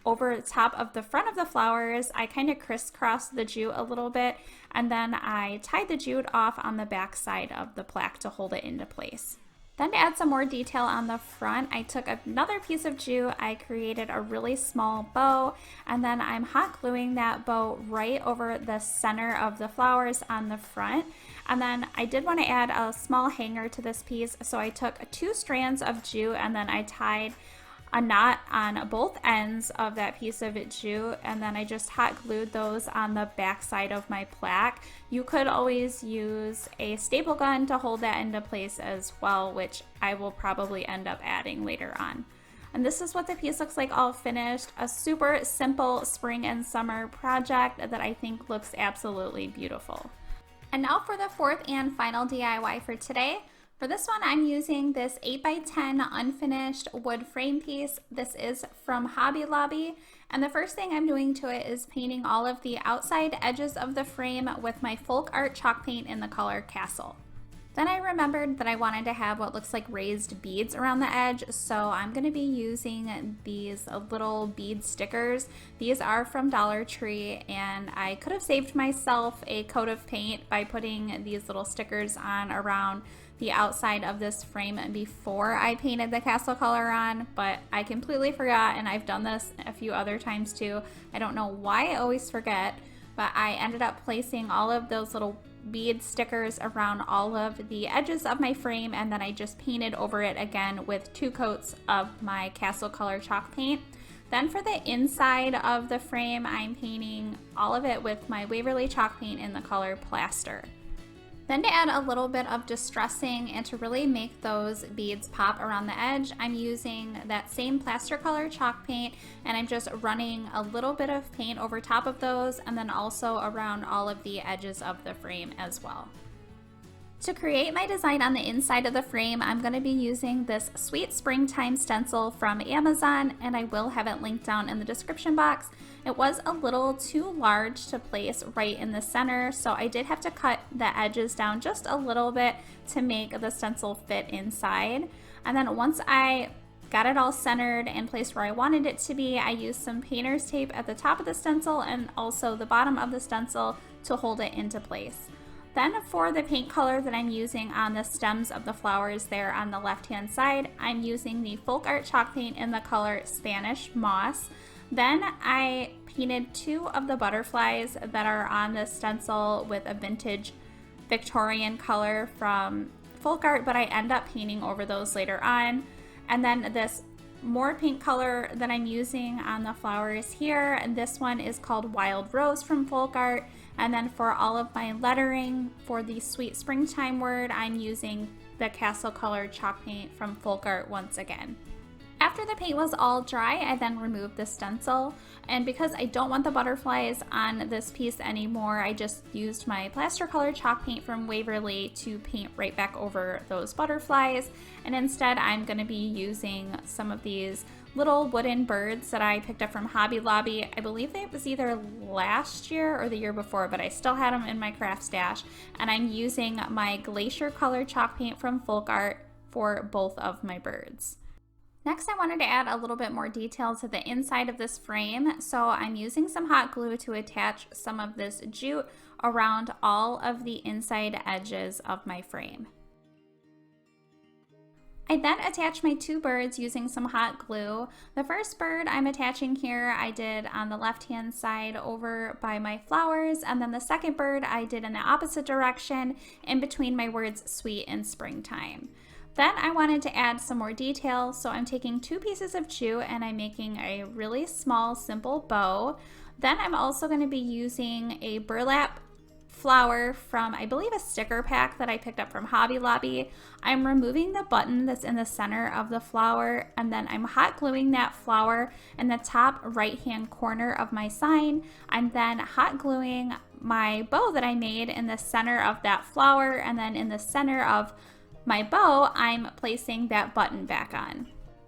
over the top of the front of the flowers, I kind of crisscrossed the jute a little bit, and then I tied the jute off on the back side of the plaque to hold it into place. Then to add some more detail on the front, I took another piece of jute, I created a really small bow, and then I'm hot gluing that bow right over the center of the flowers on the front. And then I did want to add a small hanger to this piece, so I took 2 strands of jute, and then I tied a knot on both ends of that piece of jute, and then I just hot glued those on the back side of my plaque. You could always use a staple gun to hold that into place as well, which I will probably end up adding later on. And this is what the piece looks like all finished. A super simple spring and summer project that I think looks absolutely beautiful. And now for the fourth and final DIY for today. For this one, I'm using this 8x10 unfinished wood frame piece. This is from Hobby Lobby. And the first thing I'm doing to it is painting all of the outside edges of the frame with my Folk Art chalk paint in the color Castle. Then I remembered that I wanted to have what looks like raised beads around the edge, so I'm going to be using these little bead stickers. These are from Dollar Tree, and I could have saved myself a coat of paint by putting these little stickers on around the outside of this frame before I painted the castle color on, but I completely forgot, and I've done this a few other times too. I don't know why I always forget, but I ended up placing all of those little bead stickers around all of the edges of my frame, and then I just painted over it again with 2 coats of my castle color chalk paint. Then for the inside of the frame, I'm painting all of it with my Waverly chalk paint in the color Plaster. Then to add a little bit of distressing and to really make those beads pop around the edge, I'm using that same Plaster color chalk paint, and I'm just running a little bit of paint over top of those and then also around all of the edges of the frame as well. To create my design on the inside of the frame, I'm going to be using this Sweet Springtime stencil from Amazon, and I will have it linked down in the description box. It was a little too large to place right in the center, so I did have to cut the edges down just a little bit to make the stencil fit inside. And then once I got it all centered and placed where I wanted it to be, I used some painter's tape at the top of the stencil and also the bottom of the stencil to hold it into place. Then for the paint color that I'm using on the stems of the flowers there on the left hand side, I'm using the Folk Art chalk paint in the color Spanish Moss. Then I painted 2 of the butterflies that are on the stencil with a vintage Victorian color from Folk Art, but I end up painting over those later on. And then this more pink color that I'm using on the flowers here, and this one is called Wild Rose from Folk Art. And then for all of my lettering for the Sweet Springtime word, I'm using the Castle color chalk paint from Folk Art once again. After the paint was all dry, I then removed the stencil, and because I don't want the butterflies on this piece anymore, I just used my Plaster color chalk paint from Waverly to paint right back over those butterflies, and instead I'm going to be using some of these little wooden birds that I picked up from Hobby Lobby. I believe it was either last year or the year before, but I still had them in my craft stash, and I'm using my Glacier color chalk paint from Folk Art for both of my birds. Next, I wanted to add a little bit more detail to the inside of this frame, so I'm using some hot glue to attach some of this jute around all of the inside edges of my frame. I then attached my 2 birds using some hot glue. The first bird I'm attaching here I did on the left hand side over by my flowers, and then the second bird I did in the opposite direction in between my words sweet and springtime. Then I wanted to add some more detail, so I'm taking 2 pieces of jute and I'm making a really small simple bow. Then I'm also going to be using a burlap flower from, I believe, a sticker pack that I picked up from Hobby Lobby. I'm removing the button that's in the center of the flower, and then I'm hot gluing that flower in the top right hand corner of my sign. I'm then hot gluing my bow that I made in the center of that flower, and then in the center of my bow, I'm placing that button back on.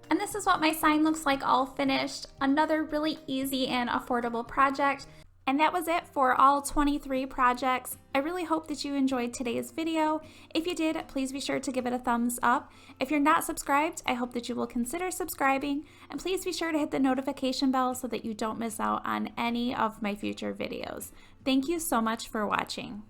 And this is what my sign looks like all finished. Another really easy and affordable project. And that was it for all 23 projects. I really hope that you enjoyed today's video. If you did, please be sure to give it a thumbs up. If you're not subscribed, I hope that you will consider subscribing. And please be sure to hit the notification bell so that you don't miss out on any of my future videos. Thank you so much for watching.